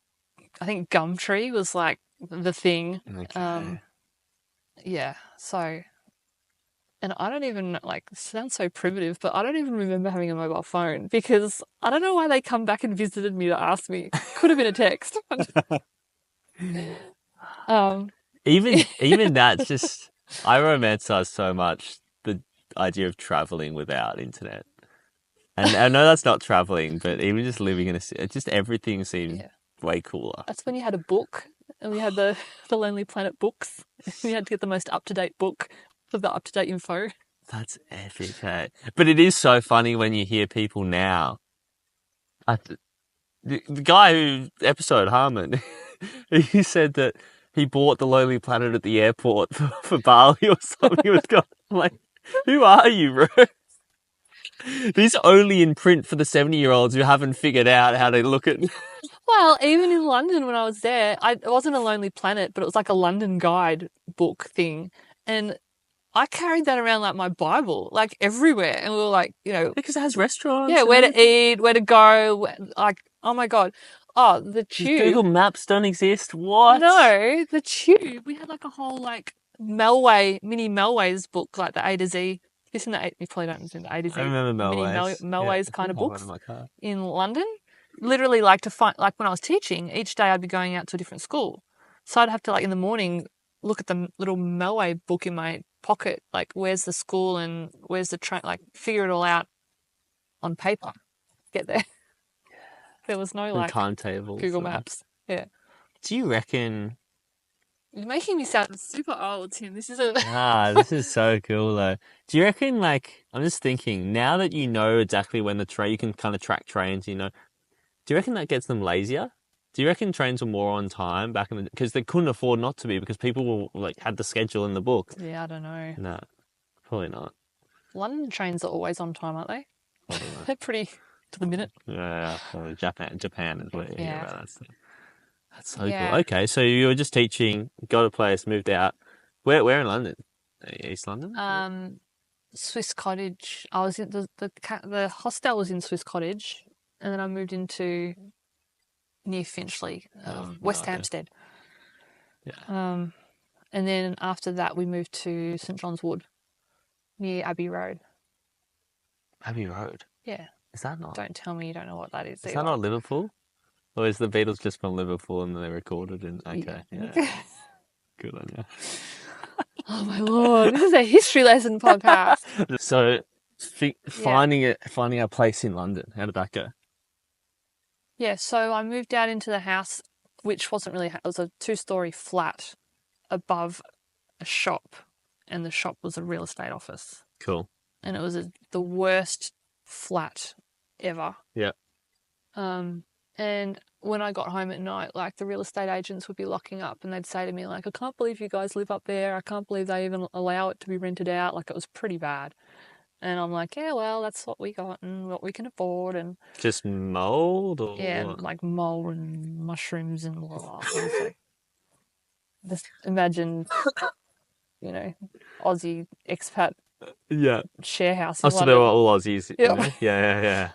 think Gumtree was the thing. Okay. Yeah. So, and I don't even it sounds so primitive, but I don't even remember having a mobile phone because I don't know why they come back and visited me to ask me. Could have been a text. Even that's just... I romanticize so much the idea of traveling without internet. And I know that's not traveling, but even just living in just everything seemed way cooler. That's when you had a book and we had the Lonely Planet books. We had to get the most up-to-date book of the up-to-date info. That's epic, hey? But it is so funny when you hear people now. The guy episode Harmon, he said that he bought the Lonely Planet at the airport for Bali or something. He was going, who are you, bro? These are only in print for the 70-year-olds who haven't figured out how to look at... Well, even in London when I was there, it wasn't a Lonely Planet, but it was a London guide book thing. And I carried that around like my Bible, everywhere. And we were because it has restaurants. Yeah, where to eat, where to go. Oh my God. Oh, the Tube. Google Maps don't exist. What? No, the Tube. We had a whole Melway, mini Melways book, the A to Z. This in the A, you probably don't understand the A to Z. I remember Melways. Mini Melways kind of books in London. Literally to find, when I was teaching, each day I'd be going out to a different school. So I'd have to in the morning look at the little Melway book in my pocket, like where's the school and where's the train, like figure it all out on paper, get there. There was no And like timetables. Google Maps. Yeah. Do you reckon? You're making me sound super old, Tim. This isn't. This is so cool though. Do you reckon, like, I'm just thinking, now that you know exactly when the train, you can kind of track trains, do you reckon that gets them lazier? Do you reckon trains were more on time back in the, because they couldn't afford not to be because people were like had the schedule in the book? Yeah, I don't know. No, probably not. London trains are always on time, aren't they? They're pretty to the minute. Yeah, so Japan is what you hear Yeah. about that stuff. That's so cool. Yeah. Okay, so you were just teaching, got a place, moved out. Where in London? East London? Swiss Cottage. I was in the hostel was in Swiss Cottage, and then I moved into near Finchley, West no idea. Hampstead. Yeah. And then after that, we moved to St John's Wood, near Abbey Road. Abbey Road. Yeah. Is that not? Don't tell me you don't know what that is. Is that not Liverpool? Or is the Beatles just from Liverpool and they recorded in? Okay, yeah. Good on you. Oh my lord, this is a history lesson podcast. So, finding a place in London. How did that go? Yeah, so I moved out into the house, which wasn't really. It was a 2-story flat above a shop, and the shop was a real estate office. Cool. And it was the worst flat ever. Yeah. And when I got home at night, like the real estate agents would be locking up and they'd say to me, like, I can't believe you guys live up there. I can't believe they even allow it to be rented out. Like, it was pretty bad. And I'm like, yeah, well, that's what we got and what we can afford. And just mold or yeah, what? like mold and mushrooms and blah, blah, blah. Just imagine, Aussie expat share house. So they were all Aussies. Yep. Yeah.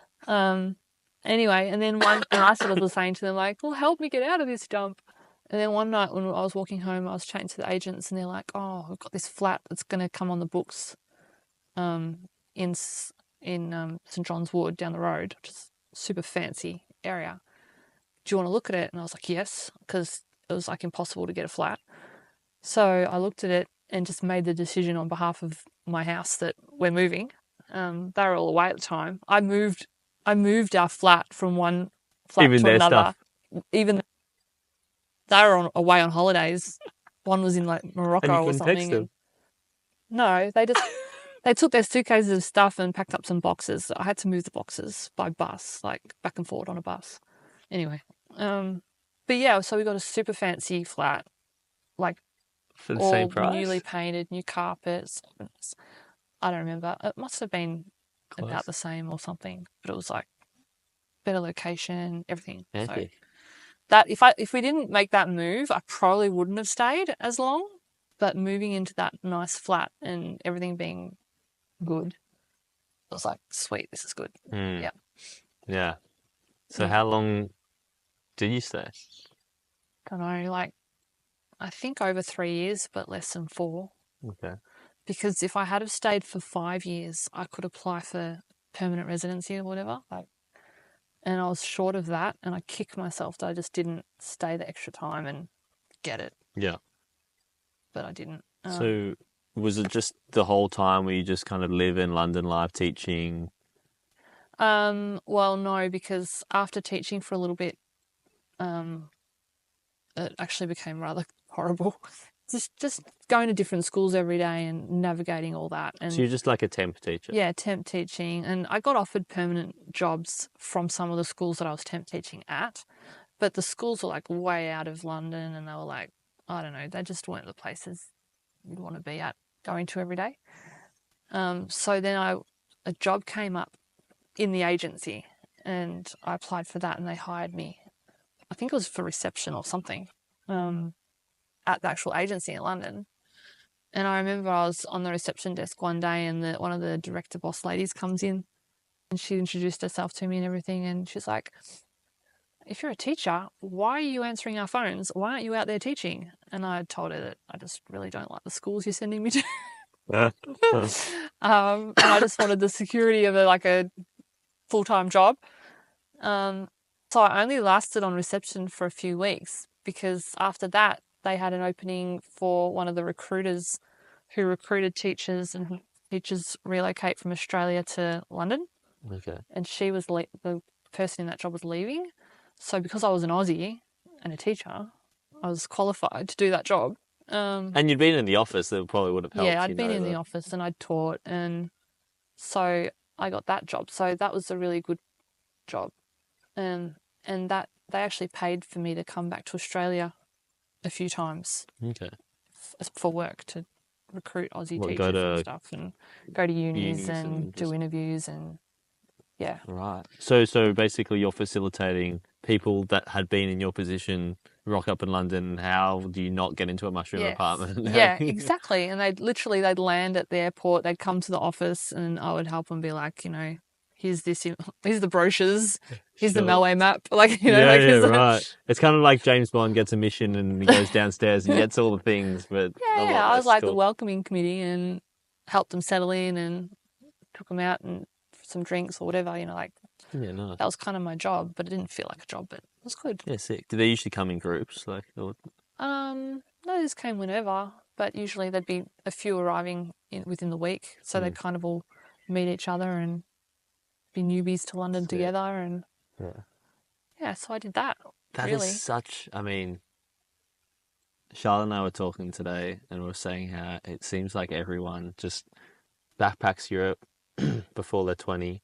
Anyway, and then and I sort of was saying to them, like, well, help me get out of this dump. And then one night when I was walking home, I was chatting to the agents and they're like, oh, we've got this flat that's going to come on the books in St John's Wood down the road, which is a super fancy area. Do you want to look at it? And I was like, yes, because it was like impossible to get a flat. So I looked at it and just made the decision on behalf of my house that we're moving. They were all away at the time. I moved our flat from one flat even to their another. stuff. Even they were away on holidays. One was in like Morocco and you or something. text them. No, they took their suitcases of stuff and packed up some boxes. I had to move the boxes by bus, like back and forward on a bus. Anyway, but yeah, so we got a super fancy flat, like for the all same price. newly painted, new carpets. I don't remember. It must have been about the same or something, but it was like better location, everything. Okay. So that if we didn't make that move, I probably wouldn't have stayed as long. But moving into that nice flat and everything being good, I was like, sweet, this is good. Yeah. Yeah. So how long did you stay? Don't know, like I think over 3 years, but less than 4. Okay. Because if I had have stayed for 5 years, I could apply for permanent residency or whatever. And I was short of that, and I kicked myself that I just didn't stay the extra time and get it. Yeah. But I didn't. So was it just the whole time where you just kind of live in London life teaching? Well, no, because after teaching for a little bit, it actually became rather horrible. Just going to different schools every day and navigating all that. And so you're just like a temp teacher? Yeah, temp teaching. And I got offered permanent jobs from some of the schools that I was temp teaching at. But the schools were like way out of London and they were like, I don't know, they just weren't the places you'd want to be at going to every day. So then a job came up in the agency and I applied for that and they hired me. I think it was for reception or something. At the actual agency in London. And I remember I was on the reception desk one day and one of the director boss ladies comes in and she introduced herself to me and everything. And she's like, if you're a teacher, why are you answering our phones? Why aren't you out there teaching? And I told her that I just really don't like the schools you're sending me to. And I just wanted the security of a full-time job. So I only lasted on reception for a few weeks because after that, they had an opening for one of the recruiters who recruited teachers, and teachers relocate from Australia to London. Okay. And she was the person in that job was leaving. So because I was an Aussie and a teacher, I was qualified to do that job. And you'd been in the office, that probably would have helped. Yeah, I'd been in the office and I'd taught, and so I got that job. So that was a really good job, and that they actually paid for me to come back to Australia a few times. Okay. For work, to recruit Aussie What, teachers and stuff, and go to unis and do interviews, and yeah. Right. So basically, you're facilitating people that had been in your position rock up in London. How do you not get into a mushroom apartment? Yeah, exactly. And they'd land at the airport. They'd come to the office, and I would help them be like, here's the brochures, here's the Melway map. Like, right. It's kind of like James Bond gets a mission and he goes downstairs and gets all the things, but yeah, I was like the welcoming committee and helped them settle in and took them out and some drinks or whatever, nice. That was kind of my job, but it didn't feel like a job, but it was good. Yeah, sick. Do they usually come in groups, like? Or... No, they just came whenever, but usually there'd be a few arriving within the week, so they'd kind of all meet each other and be newbies to London together, and so I did that. That really. Is such. I mean, Charlotte and I were talking today, and we were saying how it seems like everyone just backpacks Europe before they're 20,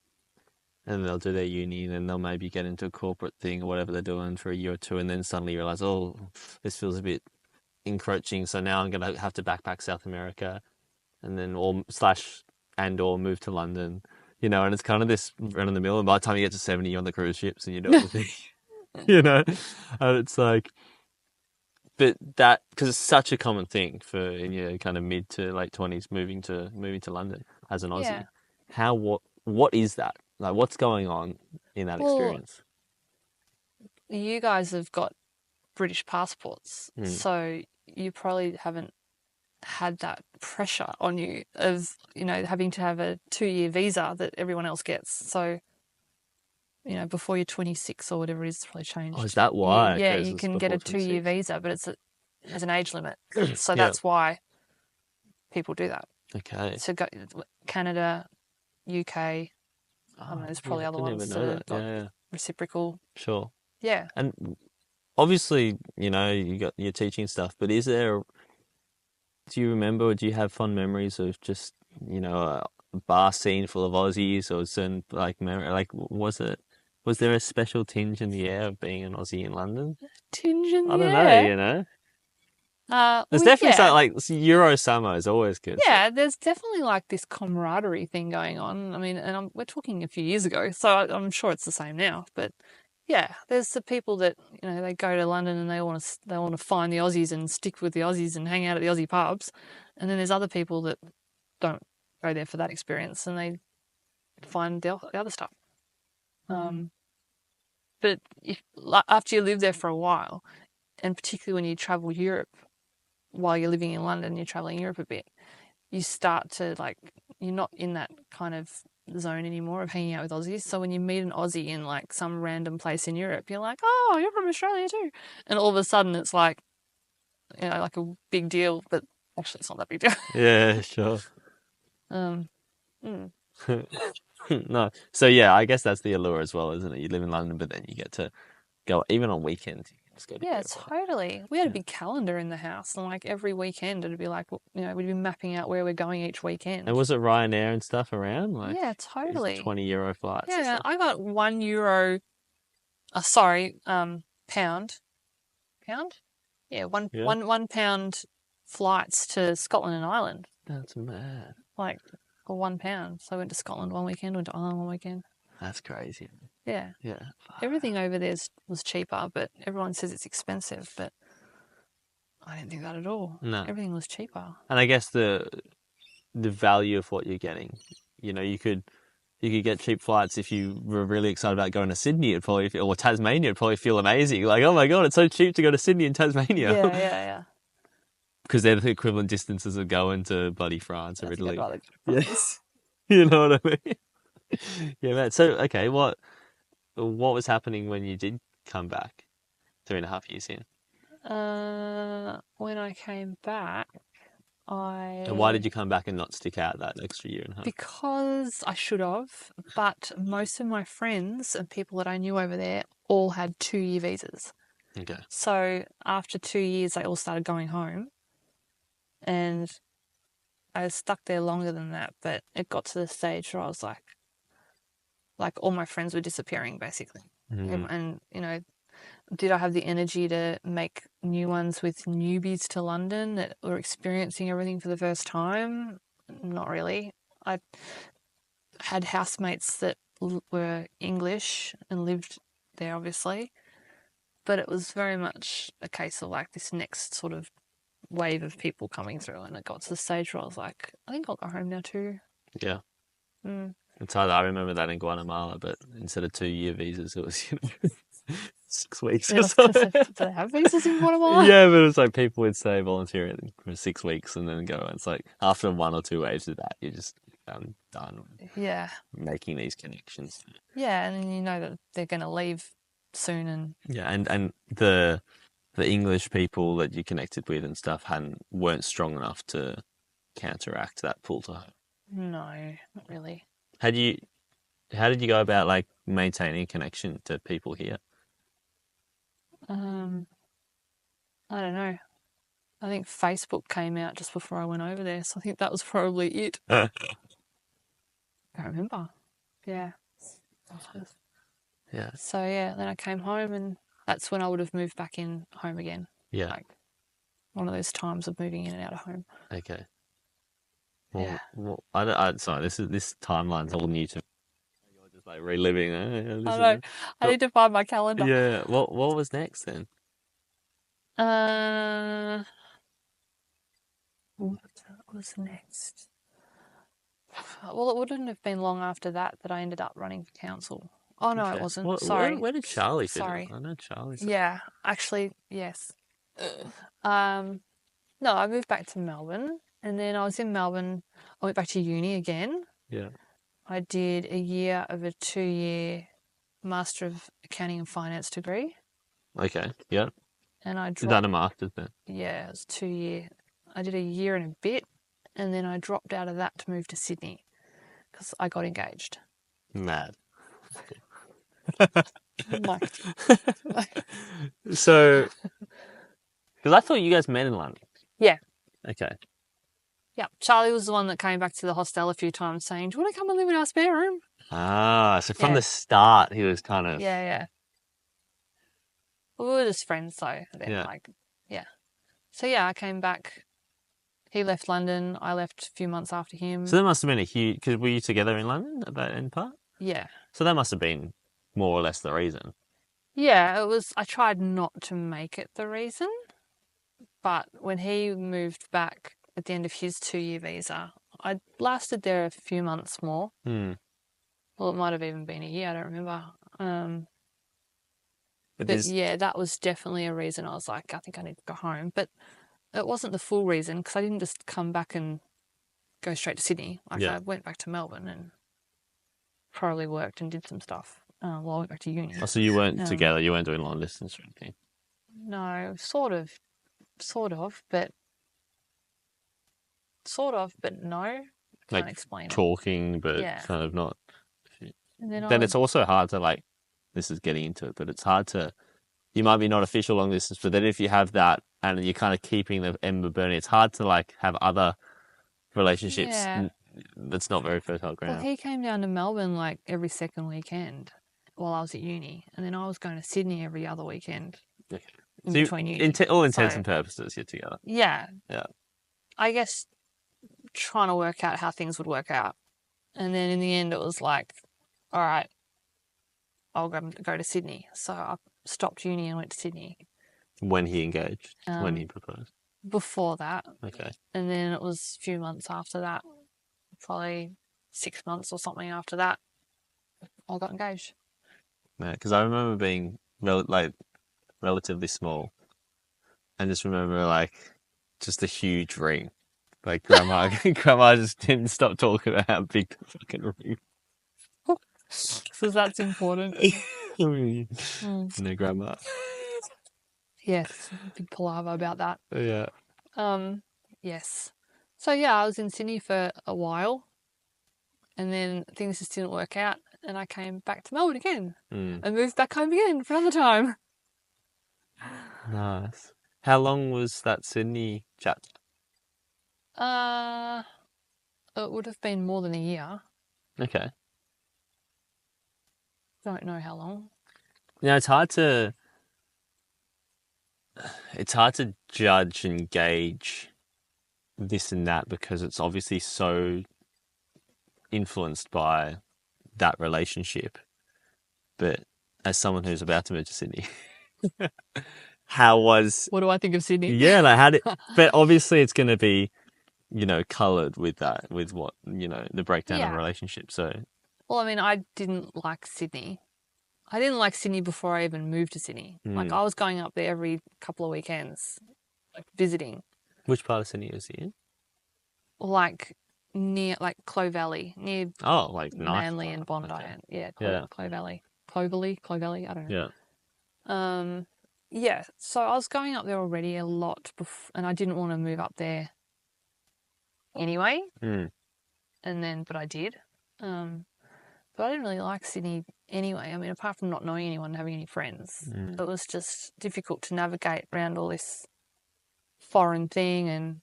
and they'll do their uni, and then they'll maybe get into a corporate thing or whatever they're doing for a year or two, and then suddenly realize, oh, this feels a bit encroaching, so now I'm going to have to backpack South America, and then or move to London, and it's kind of this run in the middle, and by the time you get to 70, you're on the cruise ships and you're doing the thing, and it's like, but that, because it's such a common thing for in your kind of mid to late 20s moving to London as an Aussie. Yeah. What is that? Like, what's going on in that experience? You guys have got British passports, so you probably haven't had that pressure on you of, having to have a 2-year visa that everyone else gets. So, before you're 26 or whatever it is, it's probably changed. Oh, is that why? You can get a 2-year visa, but there's an age limit. So that's why people do that. Okay. So go Canada, UK, I don't know, there's probably other ones that have got reciprocal. Sure. Yeah. And obviously, you got your teaching stuff, but do you remember, or do you have fond memories of just, a bar scene full of Aussies, or certain, was there a special tinge in the air of being an Aussie in London? Tinge in the air? I don't know, There's definitely something like Euro summer is always good. Yeah, there's definitely like this camaraderie thing going on. I mean, and we're talking a few years ago, so I'm sure it's the same now. But yeah, there's the people that they go to London and they want to find the Aussies and stick with the Aussies and hang out at the Aussie pubs, and then there's other people that don't go there for that experience and they find the other stuff. But after you live there for a while, and particularly when you travel Europe, while you're living in London, you're traveling Europe a bit, you start to you're not in that kind of zone anymore of hanging out with Aussies. So when you meet an Aussie in like some random place in Europe, you're like, oh, you're from Australia too. And all of a sudden it's like, like a big deal, but actually it's not that big deal. Yeah, sure. No. So yeah, I guess that's the allure as well, isn't it? You live in London, but then you get to go, even on weekends, you can just go to Europe. Totally. We had a big calendar in the house, and like every weekend it'd be like, we'd be mapping out where we're going each weekend. And was it Ryanair and stuff around? Yeah, totally. €20 flights. Yeah, I got €1. Pound. Pound? Yeah, one pound flights to Scotland and Ireland. That's mad. Like, for £1. So I went to Scotland one weekend, went to Ireland one weekend. That's crazy. Yeah. Yeah. Everything over there was cheaper, but everyone says it's expensive, but I didn't think that at all. No. Everything was cheaper. And I guess the value of what you're getting, you could get cheap flights if you were really excited about going to Sydney, or Tasmania, it'd probably feel amazing. Like, oh my God, it's so cheap to go to Sydney and Tasmania. Yeah. Because they're the equivalent distances of going to bloody France or Italy. Yes. You know what I mean? Yeah, man. So, okay, what was happening when you did come back 3.5 years in? When I came back, And why did you come back and not stick out that extra year and a half? Because I should have, but most of my friends and people that I knew over there all had 2-year visas. Okay. So after 2 years, they all started going home, and I was stuck there longer than that. But it got to the stage where I was like all my friends were disappearing basically, and did I have the energy to make new ones with newbies to London that were experiencing everything for the first time? Not really. I had housemates that were English and lived there, obviously, but it was very much a case of like this next sort of wave of people coming through, and it got to the stage where I was like, I think I'll go home now too. Yeah. Mm. It's hard. I remember that in Guatemala, but instead of 2-year visas, it was 6 weeks Yeah, or something. do they have visas in Guatemala? Yeah, but it was like people would say volunteering for 6 weeks and then go. And it's like after 1 or 2 waves of that, you're just done Yeah. making these connections. Yeah, and then you know that they're going to leave soon, and Yeah, and the English people that you connected with and stuff weren't strong enough to counteract that pull to home. no, not really. How did you go about like maintaining a connection to people here? I don't know. I think Facebook came out just before I went over there, so I think that was probably it. I can't remember. Yeah. Yeah. So yeah, then I came home, and that's when I would have moved back in home again. Yeah. Like one of those times of moving in and out of home. Okay. Well, Yeah. well, sorry, this timeline's all new to me. You're just like reliving. I know. I need to find my calendar. Yeah. What was next then? What was next? Well, it wouldn't have been long after that I ended up running for council. Oh no, it wasn't. Sorry. Where did Charlie fit Sorry. in? I know Charlie. Yeah, actually, yes. No, I moved back to Melbourne, and then I was in Melbourne. I went back to uni again. Yeah. I did a year of a 2-year Master of Accounting and Finance degree. Okay. Yeah. And I Is that a master's then? Yeah, it was 2-year. I did a year and a bit, and then I dropped out of that to move to Sydney because I got engaged. Mad. Like, So, because I thought you guys met in London. yeah. Okay. Yeah, Charlie was the one that came back to the hostel a few times saying, do you want to come and live in our spare room? Ah, so from the start, he was kind of... Yeah. Well, we were just friends, though. Then, Yeah. Yeah. So, yeah, I came back. He left London. I left a few months after him. So that must have been a huge... Because were you together in London at that end part? Yeah. So that must have been more or less the reason. Yeah, it was... I tried not to make it the reason. But when he moved back at the end of his 2-year visa, I lasted there a few months more. Well, it might have even been a year. I don't remember. But yeah, that was definitely a reason I was like, I think I need to go home. But it wasn't the full reason because I didn't just come back and go straight to Sydney. Like I went back to Melbourne and probably worked and did some stuff while I went back to uni. Oh, so you weren't together? You weren't doing long distance or anything? No, sort of, but no. I can't explain it. Talking, but kind of not. And then it's also hard to like, this is getting into it, but it's hard to, you might be not official long distance, but then if you have that and you're kind of keeping the ember burning, it's hard to like have other relationships that's not very fertile ground. Well, he came down to Melbourne like every second weekend while I was at uni, and then I was going to Sydney every other weekend in between uni. All intents and purposes, you're together. Yeah. Yeah. I guess trying to work out how things would work out. And then in the end, it was like, all right, I'll go to Sydney. So I stopped uni and went to Sydney. When he engaged? When he proposed? Before that. Okay. And then it was a few months after that, probably 6 months or something after that, I got engaged. Yeah, because I remember being relatively small and just remember like just a huge ring. Like grandma just didn't stop talking about how big the fucking ring. So that's important. No, grandma. Yes, big palaver about that. Yeah. Yes. So yeah, I was in Sydney for a while, and then things just didn't work out, and I came back to Melbourne again and moved back home again for another time. Nice. How long was that Sydney chat? It would have been more than a year. Okay. Don't know how long. It's hard to judge and gauge this and that because it's obviously so influenced by that relationship. But as someone who's about to move to Sydney, how was What do I think of Sydney? like how did? But obviously, it's going to be coloured with that, with what the breakdown of a relationship. So, well, I mean, I didn't like Sydney. I didn't like Sydney before I even moved to Sydney. Like I was going up there every couple of weekends, like visiting. Which part of Sydney is he in? Like near Clow Valley, near like Manly nice and Bondi. okay. And, yeah, Clow Valley. Clow Valley, I don't know. Yeah. Yeah, so I was going up there already a lot, and I didn't want to move up there anyway. Mm. But I did. But I didn't really like Sydney anyway. I mean, apart from not knowing anyone and having any friends, it was just difficult to navigate around all this foreign thing. And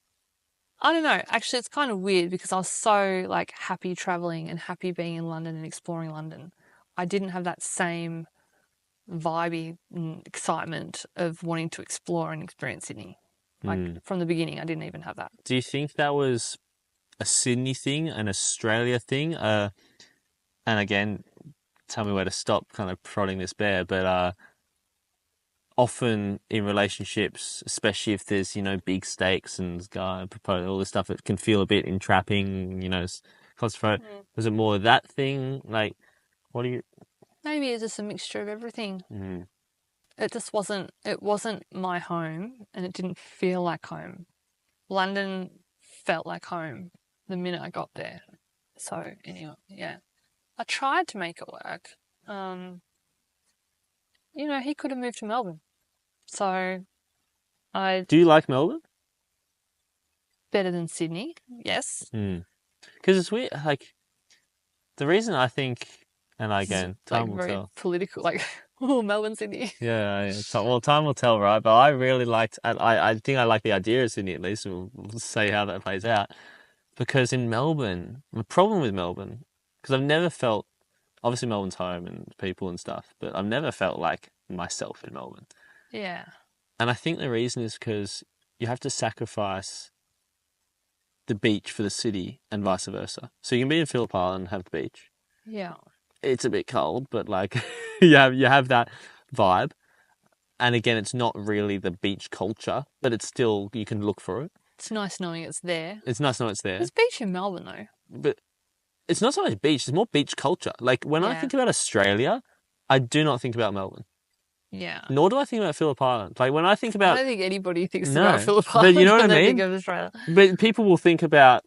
I don't know. Actually, it's kind of weird because I was so happy traveling and happy being in London and exploring London. I didn't have that same vibey excitement of wanting to explore and experience Sydney. From the beginning, I didn't even have that. Do you think that was a Sydney thing, an Australia thing? And again, tell me where to stop kind of prodding this bear, but often in relationships, especially if there's, big stakes and guy propose all this stuff, it can feel a bit entrapping, claustrophobic. Was it more that thing? Like, what do you... Maybe it's just a mixture of everything. It just wasn't my home, and it didn't feel like home. London felt like home the minute I got there. So anyway, yeah. I tried to make it work. He could have moved to Melbourne. So Do you like Melbourne? Better than Sydney, yes. Because it's weird, the reason I think, and again, time will very tell. Political, Melbourne, Sydney. Yeah, time will tell, right? But I really liked, I think I like the idea of Sydney at least. We'll see how that plays out. Because in Melbourne, the problem with Melbourne, because I've never felt, obviously Melbourne's home and people and stuff, but I've never felt like myself in Melbourne. Yeah. And I think the reason is because you have to sacrifice the beach for the city and vice versa. So you can be in Phillip Island and have the beach. Yeah. It's a bit cold, but you have that vibe. And again, it's not really the beach culture, but it's still, you can look for it. It's nice knowing it's there. It's nice knowing it's there. There's beach in Melbourne though. But it's not so much beach, it's more beach culture. When I think about Australia, I do not think about Melbourne. Yeah. Nor do I think about Phillip Island. When I think about... I don't think anybody thinks about Phillip But Island you know what when I they mean? think of Australia. But people will think about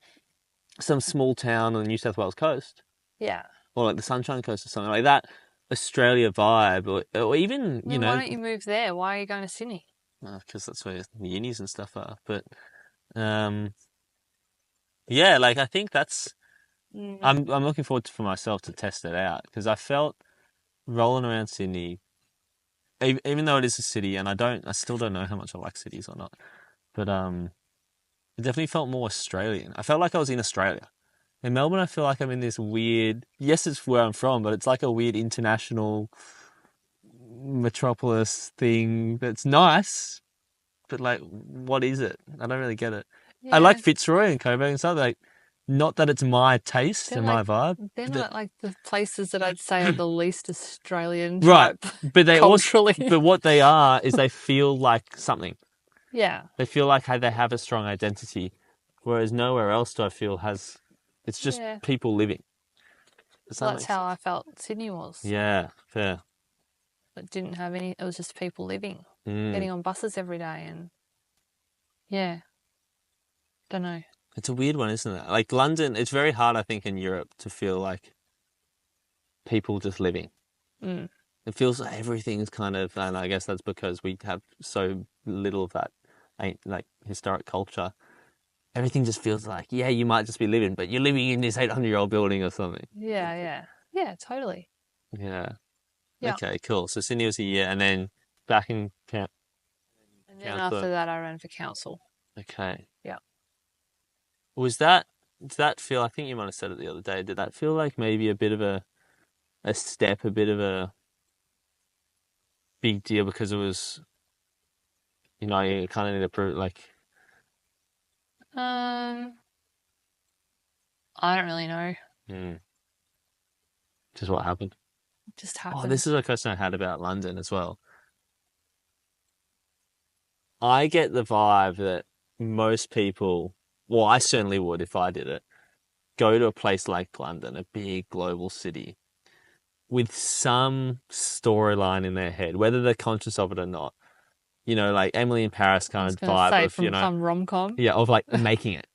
some small town on the New South Wales coast. Yeah. Or the Sunshine Coast or something like that. Australia vibe, or even, Why don't you move there? Why are you going to Sydney? Because that's where the unis and stuff are. But, yeah, I think that's... I'm looking forward for myself to test it out, because I felt rolling around Sydney, even though it is a city, and I still don't know how much I like cities or not, but it definitely felt more Australian. I felt like I was in Australia. In Melbourne, I feel like I'm in this weird... Yes, it's where I'm from, but it's like a weird international metropolis thing that's nice, but what is it? I don't really get it. Yeah. I like Fitzroy and Coburg and stuff. Not that it's my taste and my vibe. They're not the places that I'd say are the least Australian type, right? But they culturally. But what they are is they feel like something. Yeah. They feel like they have a strong identity, whereas nowhere else do I feel has. It's just people living. That's how I felt Sydney was. Yeah, fair. It didn't have any. It was just people living, getting on buses every day, and don't know. It's a weird one, isn't it? London, it's very hard, I think, in Europe to feel like people just living. It feels like everything's kind of, and I guess that's because we have so little of that, historic culture. everything just feels like, yeah, you might just be living, but you're living in this 800-year-old building or something. Yeah, totally. Yeah. Yeah. Okay, cool. So Sydney was a year, and then back in And then council. after that, I ran for council. Okay. Yeah. Was that, did that feel, I think you might have said it the other day, did that feel like maybe a bit of a step, a bit of a big deal because it was, you know, you kind of need to prove, like, I don't really know. just what happened? It just Oh, happened. this is a question I had about London as well. I get the vibe that most people, well, I certainly would if I did it, go to a place like London, a big global city, with some storyline in their head, whether they're conscious of it or not. You know, like Emily in Paris I kind was of going to vibe say of, from some rom-com. yeah, of like making it.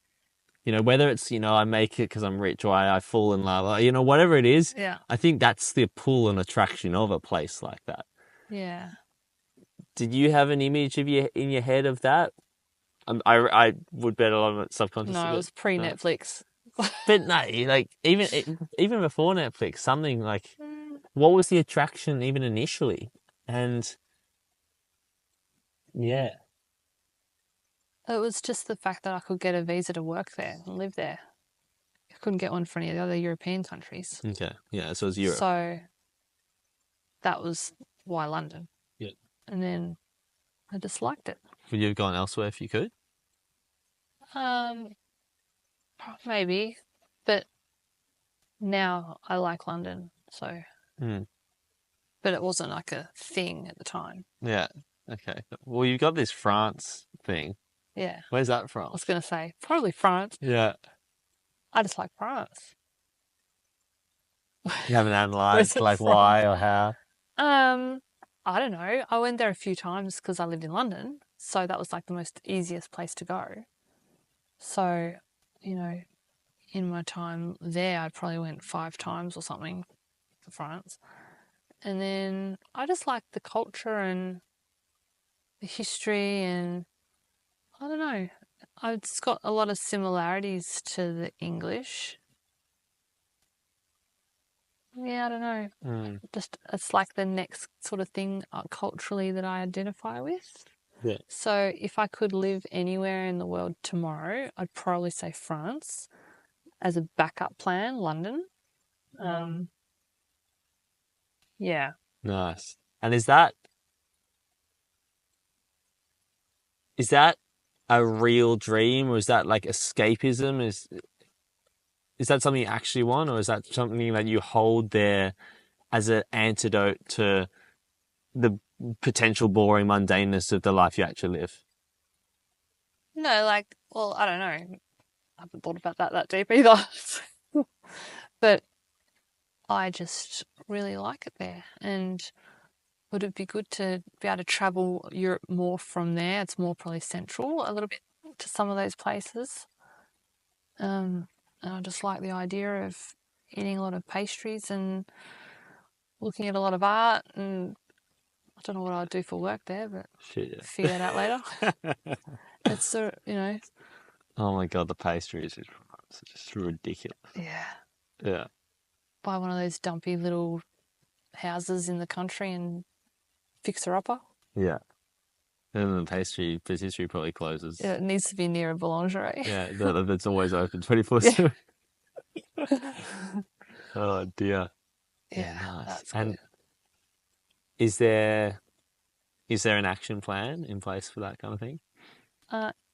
You know, whether it's, you know, I make it because I'm rich or I fall in love, or, you know, whatever it is. Yeah. I think that's the pull and attraction of a place like that. Yeah. Did you have an image of in your head of that? I would bet a lot of it subconscious. No, it was pre-Netflix. But no, like even before Netflix, something like, what was the attraction even initially? And yeah, It was just the fact that I could get a visa to work there and live there. I couldn't get one for any of the other European countries. okay, yeah. So it was Europe. So that was why London. Yeah. And then I just liked it. Would you have gone elsewhere if you could? Maybe, but now I like London. So, but it wasn't like a thing at the time. Yeah. Okay. Well, you've got this France thing. Yeah. Where's that from? I was going to say probably France. Yeah. I just like France. You haven't analysed like from? why or how? I don't know. I went there a few times because I lived in London, so that was like the most easiest place to go. So, you know, in my time there, I probably went 5 times or something to France. And then I just like the culture and the history, and I don't know. It's got a lot of similarities to the English. Yeah, I don't know. Just it's like the next sort of thing culturally that I identify with. Yeah. So if I could live anywhere in the world tomorrow, I'd probably say France. As a backup plan, London. Yeah. Nice. And is that a real dream, or is that like escapism? Is that something you actually want, or is that something that you hold there as an antidote to the potential boring mundaneness of the life you actually live? No, like, well, I don't know. I haven't thought about that deep either. But I just really like it there. And would it be good to be able to travel Europe more from there? It's more probably central a little bit to some of those places. And I just like the idea of eating a lot of pastries and looking at a lot of art. And I don't know what I'd do for work there, but figure that out later. It's you know. Oh my God, the pastries is just ridiculous. Yeah. Yeah. Buy one of those dumpy little houses in the country and fixer-upper. Yeah. And then the pastry probably closes. Yeah, it needs to be near a boulangerie. Yeah, that's always open 24/7. Oh dear. Yeah, nice. that's And good. is there an action plan in place for that kind of thing?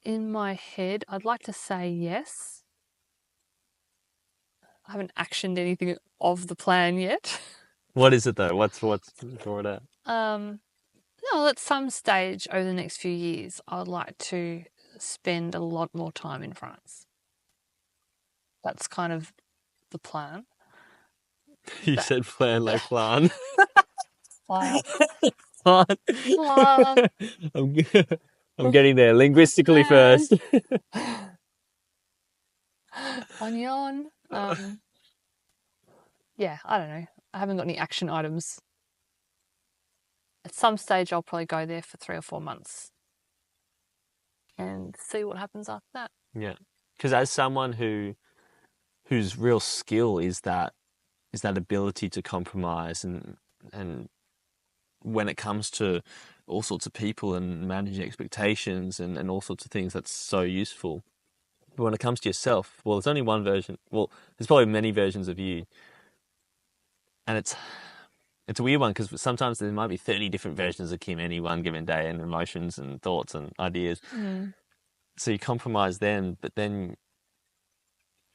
In my head, I'd like to say yes. I haven't actioned anything of the plan yet. What is it though? What's draw it out? No, at some stage over the next few years, I would like to spend a lot more time in France. That's kind of the plan. You said plan like plan. Plan. Plan. I'm getting there linguistically first. Onion. Yeah, I don't know. I haven't got any action items. At some stage, I'll probably go there for 3 or 4 months and see what happens after that. Yeah. Because as someone whose real skill is that ability to compromise, and when it comes to all sorts of people and managing expectations and all sorts of things, that's so useful. But when it comes to yourself, well, there's only one version. Well, there's probably many versions of you, and it's a weird one because sometimes there might be 30 different versions of Kim any one given day, and emotions and thoughts and ideas. So you compromise them, but then,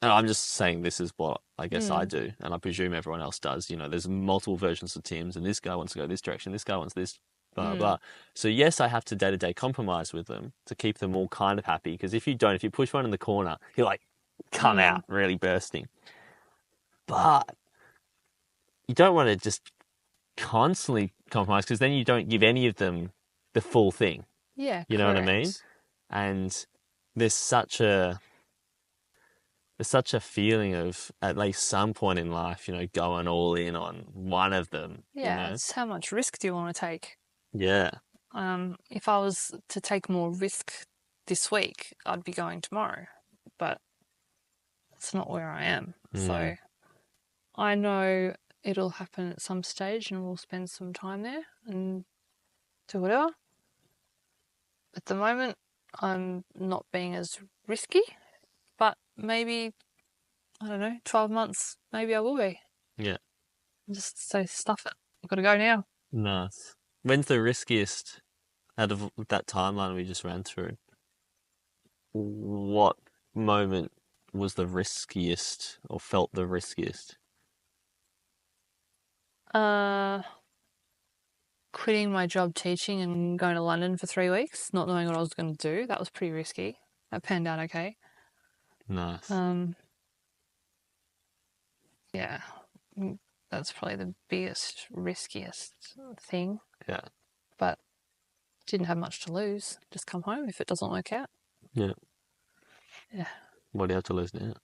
and I'm just saying this is what I guess I do, and I presume everyone else does. You know, there's multiple versions of Tims, and this guy wants to go this direction, this guy wants this, blah, blah. So yes, I have to day-to-day compromise with them to keep them all kind of happy, because if you push one in the corner, he'll like come out really bursting. But you don't want to just constantly compromise, because then you don't give any of them the full thing. Yeah, you know what I mean? And there's such a feeling of, at least some point in life, going all in on one of them. Yeah, it's how much risk do you want to take? Yeah. If I was to take more risk this week, I'd be going tomorrow, but it's not where I am. So I know it'll happen at some stage and we'll spend some time there and do whatever. At the moment, I'm not being as risky, but maybe, I don't know, 12 months, maybe I will be. Yeah. Just say, stuff it. I've got to go now. Nice. When's the riskiest out of that timeline we just ran through? What moment was the riskiest or felt the riskiest? Quitting my job teaching and going to London for 3 weeks, not knowing what I was going to do. That was pretty risky. That panned out okay. Nice. Yeah, that's probably the biggest, riskiest thing. Yeah. But didn't have much to lose. Just come home if it doesn't work out. Yeah. Yeah. What do you have to lose now?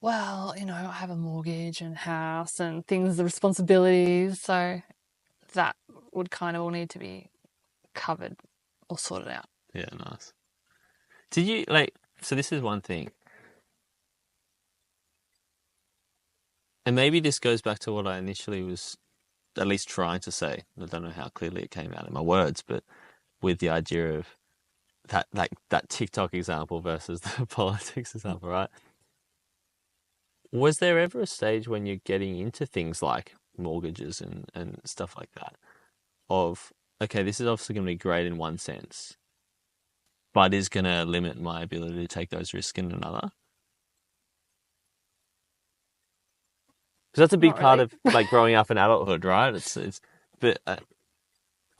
Well, I have a mortgage and house and things, the responsibilities. So that would kind of all need to be covered or sorted out. Yeah, nice. Did you, so this is one thing. And maybe this goes back to what I initially was at least trying to say. I don't know how clearly it came out in my words, but with the idea of that TikTok example versus the politics example, right? Was there ever a stage when you're getting into things like mortgages and stuff like that of, okay, this is obviously going to be great in one sense, but is going to limit my ability to take those risks in another? Because that's a big part of growing up in adulthood, right? But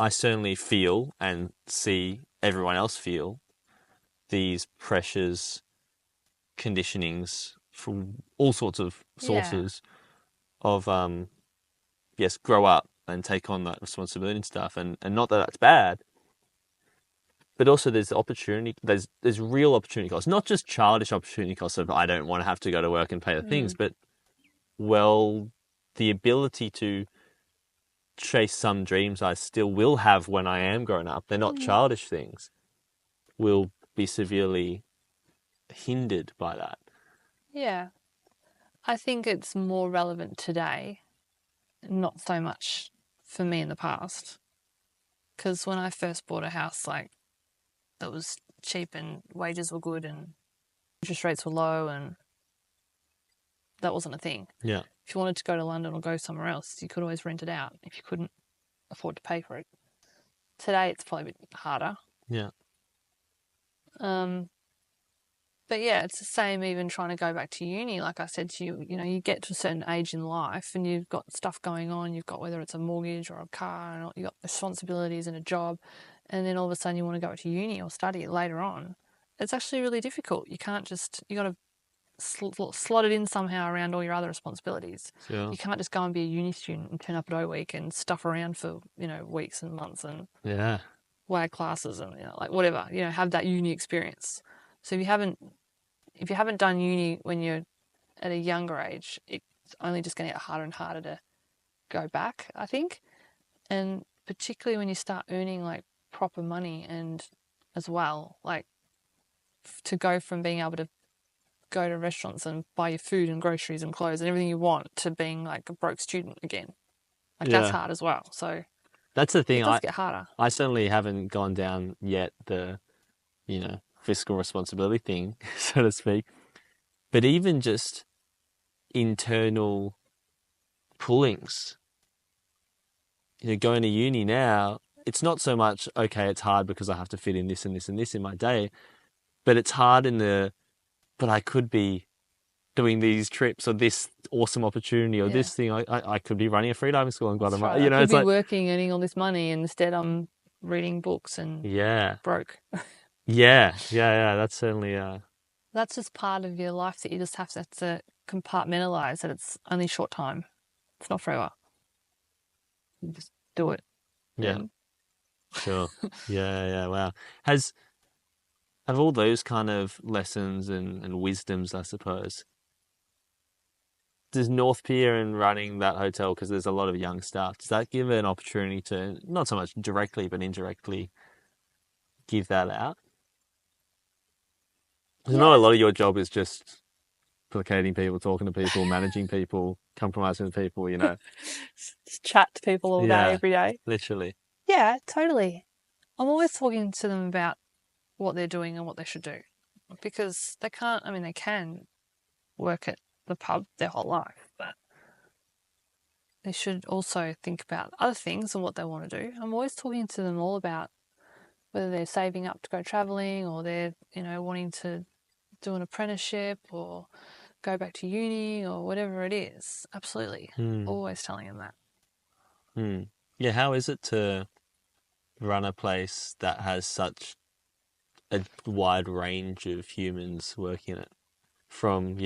I certainly feel and see everyone else feel these pressures, conditionings from all sorts of sources of, yes, grow up and take on that responsibility and stuff. And not that that's bad, but also there's opportunity, there's real opportunity costs, not just childish opportunity costs of I don't want to have to go to work and pay the things, but the ability to chase some dreams I still will have when I am grown up. They're not childish things. Will be severely hindered by that. Yeah. I think it's more relevant today, not so much for me in the past. Because when I first bought a house, that was cheap and wages were good and interest rates were low, and that wasn't a thing. Yeah. If you wanted to go to London or go somewhere else, you could always rent it out if you couldn't afford to pay for it. Today, it's probably a bit harder. Yeah. But yeah, it's the same even trying to go back to uni. Like I said to you, you get to a certain age in life and you've got stuff going on. You've got whether it's a mortgage or a car, and you've got responsibilities and a job. And then all of a sudden you want to go to uni or study it later on. It's actually really difficult. You can't you got to slot it in somehow around all your other responsibilities. Sure. You can't just go and be a uni student and turn up at O week and stuff around for, weeks and months and WAG classes and, whatever, have that uni experience. So if you haven't done uni when you're at a younger age, it's only just going to get harder and harder to go back, I think. And particularly when you start earning proper money and as well, to go from being able to go to restaurants and buy your food and groceries and clothes and everything you want to being like a broke student again. Like that's hard as well. So that's the thing. It does get harder. I certainly haven't gone down yet the, fiscal responsibility thing, so to speak. But even just internal pullings, going to uni now, it's not so much, okay, it's hard because I have to fit in this and this and this in my day, but it's hard but I could be doing these trips or this awesome opportunity or this thing. I could be running a freediving school in Guatemala. Right. I could be working, earning all this money, and instead I'm reading books and broke. Yeah. That's certainly... That's just part of your life that you just have to compartmentalize, that it's only short time. It's not forever. You just do it. Yeah. Sure. Yeah. Wow. Have all those kind of lessons and wisdoms, I suppose, does North Pier and running that hotel, because there's a lot of young staff, does that give an opportunity to, not so much directly, but indirectly give that out? Because I know a lot of your job is just placating people, talking to people, managing people, compromising with people, Just chat to people all day, every day. Literally. Yeah, totally. I'm always talking to them about what they're doing and what they should do, because they can work at the pub their whole life, but they should also think about other things and what they want to do. I'm always talking to them all about whether they're saving up to go traveling, or they're, wanting to do an apprenticeship or go back to uni or whatever it is. Absolutely. Always telling them that. Yeah, how is it to run a place that has such a wide range of humans working in it? From,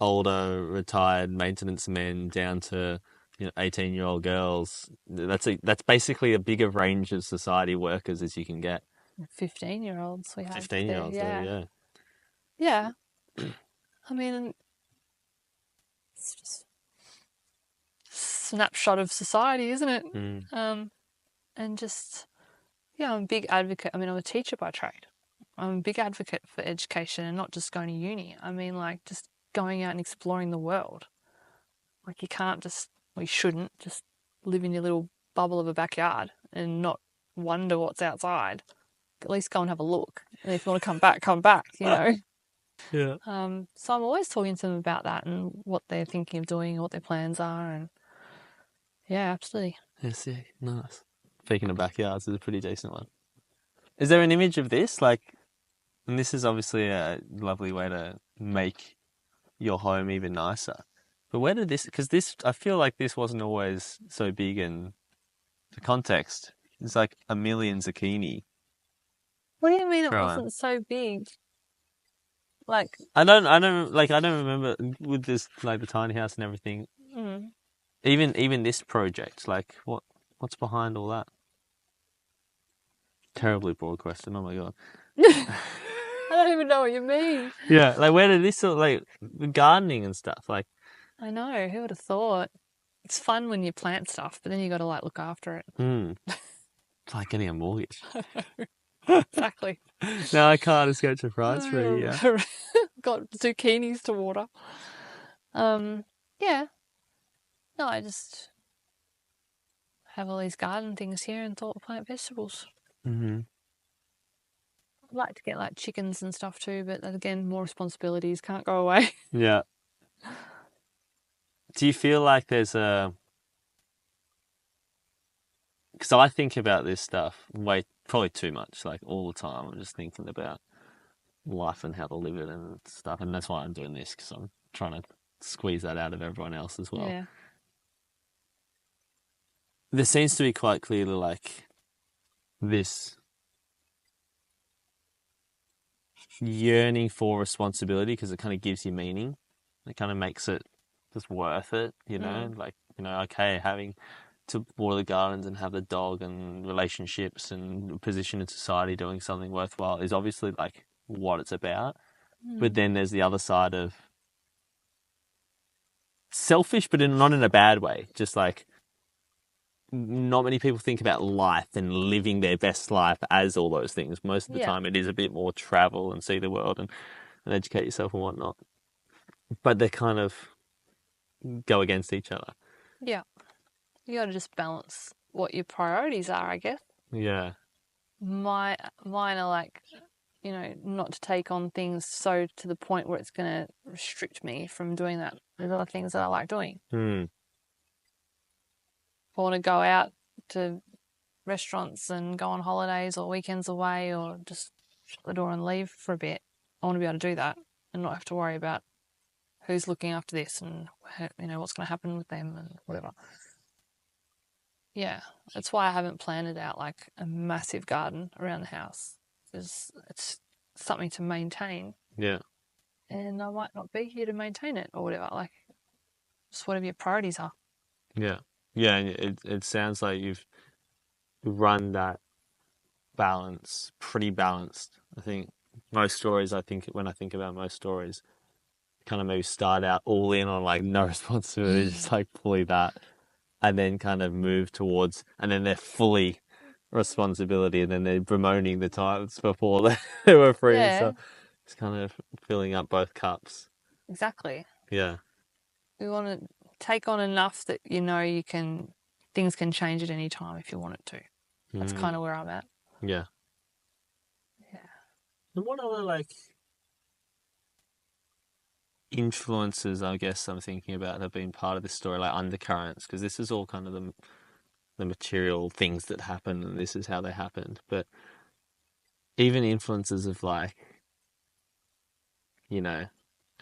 older retired maintenance men down to 18-year-old girls. That's basically a bigger range of society workers as you can get. 15-year-olds we have. 15-year-olds, yeah. I mean, it's just a snapshot of society, isn't it? And just, I'm a big advocate. I'm a teacher by trade. I'm a big advocate for education and not just going to uni. Just going out and exploring the world. Like, you shouldn't just live in your little bubble of a backyard and not wonder what's outside. At least go and have a look. And if you want to come back, Yeah. So I'm always talking to them about that and what they're thinking of doing and what their plans are. And yeah, absolutely. Yes, yeah, nice. Speaking of backyards, is a pretty decent one. Is there an image of this? And this is obviously a lovely way to make your home even nicer. But where did because I feel like this wasn't always so big in the context. It's like a million zucchini. What do you mean it wasn't so big? I don't remember with this, the tiny house and everything. Even this project, what's behind all that? Terribly broad question. Oh my god. I don't even know what you mean. Yeah, where did this gardening and stuff? I know, who would have thought? It's fun when you plant stuff, but then you got to look after it. It's like getting a mortgage. Exactly. Now I can't escape surprise free. Yeah. Got zucchinis to water. Yeah. No, I just have all these garden things here and thought plant vegetables. I'd like to get chickens and stuff too, but again, more responsibilities, can't go away. Yeah. Do you feel like there's because I think about this stuff probably too much, all the time. I'm just thinking about life and how to live it and stuff, and that's why I'm doing this, because I'm trying to squeeze that out of everyone else as well. Yeah. There seems to be quite clearly this yearning for responsibility, because it kind of gives you meaning. It kind of makes it just worth it, okay, having to water the gardens and have the dog and relationships and position in society, doing something worthwhile is obviously what it's about. But then there's the other side of selfish, but not in a bad way. Just not many people think about life and living their best life as all those things. Most of the Yeah. time it is a bit more travel and see the world and educate yourself and whatnot. But they kind of go against each other. Yeah. You got to just balance what your priorities are, I guess. Yeah. Mine are like, not to take on things so to the point where it's going to restrict me from doing that. There's other things that I like doing. Hmm. If I want to go out to restaurants and go on holidays or weekends away or just shut the door and leave for a bit, I want to be able to do that and not have to worry about who's looking after this and, what's going to happen with them and whatever. Yeah, that's why I haven't planted out like a massive garden around the house, because it's something to maintain. Yeah. And I might not be here to maintain it or whatever. Like, just whatever your priorities are. Yeah. Yeah. And it sounds like you've run that balance pretty balanced. I think when I think about most stories, kind of maybe start out all in on like no responsibility, just like fully that, and then kind of move towards, and then they're fully responsibility, and then they're bemoaning the times before they were free. Yeah. So it's kind of filling up both cups. Exactly. Yeah. We want to take on enough that things can change at any time if you want it to. That's kind of where I'm at. Yeah. Yeah. And what other like influences, I guess I'm thinking about, have been part of this story, like undercurrents, because this is all kind of the material things that happen, and this is how they happened. But even influences of like,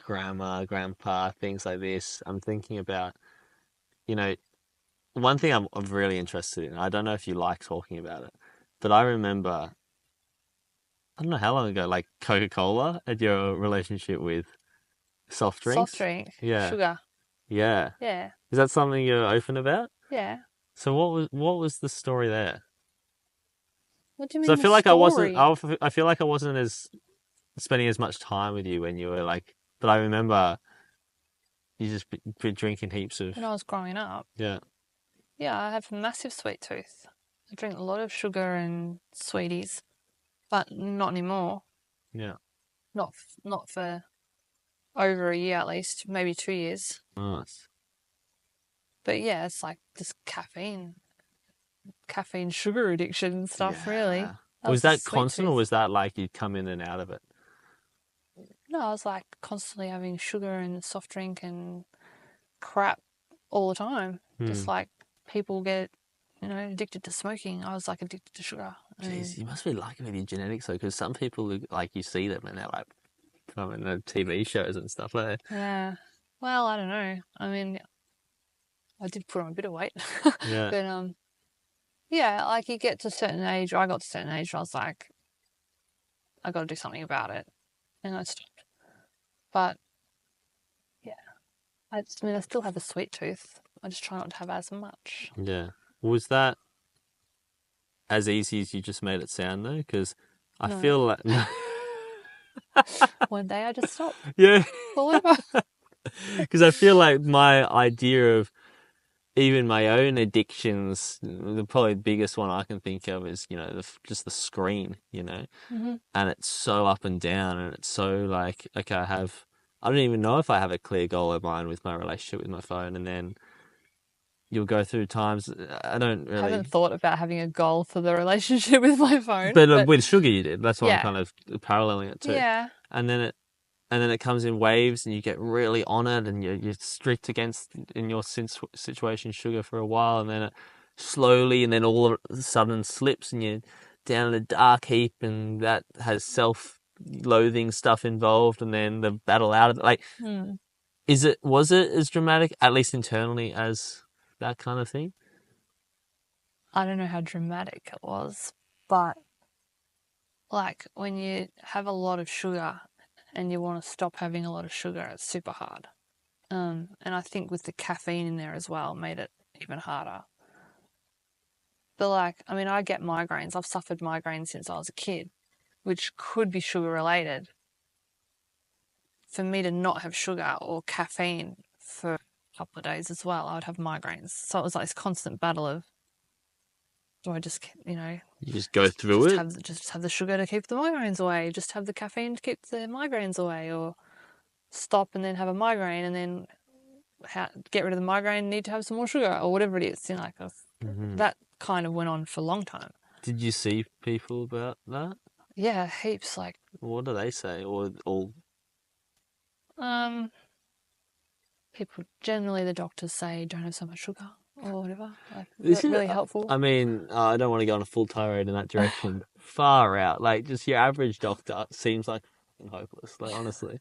grandma, grandpa, things like this. I'm thinking about, you know, one thing I'm really interested in. I don't know if you like talking about it, but I remember, I don't know how long ago, like Coca-Cola and your relationship with soft drinks. Soft drink. Yeah. Sugar. Yeah. Yeah. Is that something you're open about? Yeah. So what was the story there? What do you So mean story? I feel like I wasn't as spending as much time with you when you were like, but I remember you just been drinking heaps of. When I was growing up. Yeah. Yeah, I have a massive sweet tooth. I drink a lot of sugar and sweeties, but not anymore. Yeah. Not for over a year at least, maybe 2 years. Nice. But yeah, it's like just caffeine sugar addiction and stuff, really. Was the that sweet constant, or tooth. was that like you'd come in and out of it? No, I was like constantly having sugar and soft drink and crap all the time. Just like people get, addicted to smoking. I was like addicted to sugar. Jeez, you must be lucky with your genetics though, because some people like you see them and they're like from the TV shows and stuff like that. Yeah. Well, I don't know. I mean, I did put on a bit of weight. Yeah. But yeah, like you get to a certain age, or I got to a certain age, I was like, I got to do something about it, and I stopped. But yeah, I still have a sweet tooth. I just try not to have as much. Yeah. Was that as easy as you just made it sound though? Because I feel like One day I just stopped. yeah. Well, whatever. Because I feel like my idea of even my own addictions, the probably biggest one I can think of is, just the screen, Mm-hmm. and it's so up and down, and it's so like, okay, I don't even know if I have a clear goal of mine with my relationship with my phone, and then you'll go through times, I don't really. I haven't thought about having a goal for the relationship with my phone. But with sugar you did, that's why Yeah. I'm kind of paralleling it to. Yeah. And then it comes in waves, and you get really on it, and you're strict against, in your situation, sugar for a while, and then it slowly, and then all of a sudden slips, and you're down in a dark heap, and that has self-loathing stuff involved, and then the battle out of it. Like, was it as dramatic, at least internally, as that kind of thing? I don't know how dramatic it was, but like when you have a lot of sugar and you want to stop having a lot of sugar, it's super hard. And I think with the caffeine in there as well, made it even harder. But I get migraines. I've suffered migraines since I was a kid, which could be sugar related. For me to not have sugar or caffeine for a couple of days as well, I would have migraines. So it was like this constant battle of do I just, You just go through it? Just have the sugar to keep the migraines away, just have the caffeine to keep the migraines away, or stop and then have a migraine and then get rid of the migraine, need to have some more sugar, or whatever it is. Like that kind of went on for a long time. Did you see people about that? Yeah, heaps. Like, what do they say? Or all? People generally, the doctors say don't have so much sugar or whatever. Like, that's really helpful. I mean, I don't want to go on a full tirade in that direction. Far out. Like, just your average doctor seems like hopeless. Like, honestly.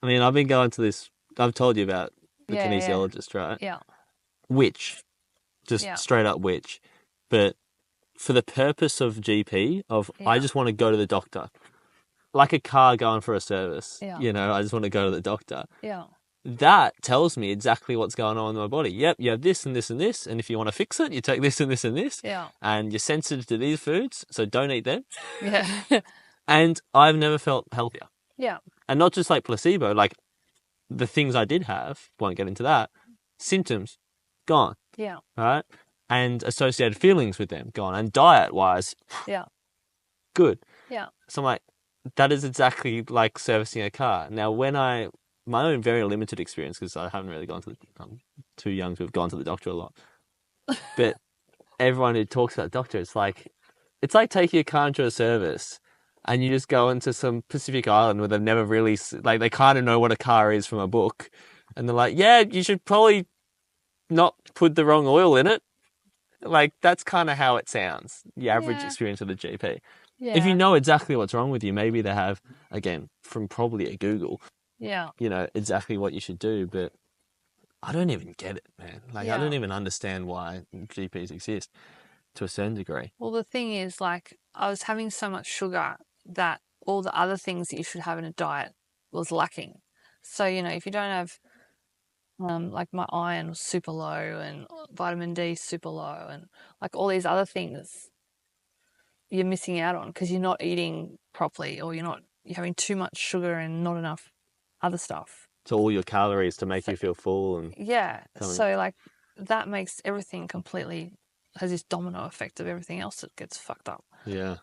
I mean, I've been going to this. I've told you about the kinesiologist, right? Yeah. Witch, just straight up witch. But for the purpose of GP, I just want to go to the doctor, like a car going for a service. Yeah. I just want to go to the doctor. Yeah. That tells me exactly what's going on in my body. Yep, you have this and this and this, and if you want to fix it, you take this and this and this. Yeah. And you're sensitive to these foods, so don't eat them. Yeah. And I've never felt healthier. Yeah. And not just like placebo, like the things I did have, won't get into that, symptoms, gone. Yeah. Right? And associated feelings with them, gone. And diet-wise, good. Yeah. So I'm like, that is exactly like servicing a car. Now, my own very limited experience, because I haven't really gone to I'm too young to have gone to the doctor a lot. But everyone who talks about the doctor, it's like taking a car into a service and you just go into some Pacific island where they've never really, like, they kind of know what a car is from a book. And they're like, yeah, you should probably not put the wrong oil in it. Like, that's kind of how it sounds, the average experience with a GP. Yeah. If you know exactly what's wrong with you, maybe they have, again, from probably a Google, exactly what you should do. But I don't even get it, man. Like, I don't even understand why GPs exist to a certain degree. Well, the thing is, like, I was having so much sugar that all the other things that you should have in a diet was lacking. So, if you don't have, like, my iron was super low and vitamin D super low and, like, all these other things you're missing out on because you're not eating properly, or you're having too much sugar and not enough other stuff. So all your calories to make you feel full. And so, like, that makes everything completely, has this domino effect of everything else that gets fucked up. Yeah.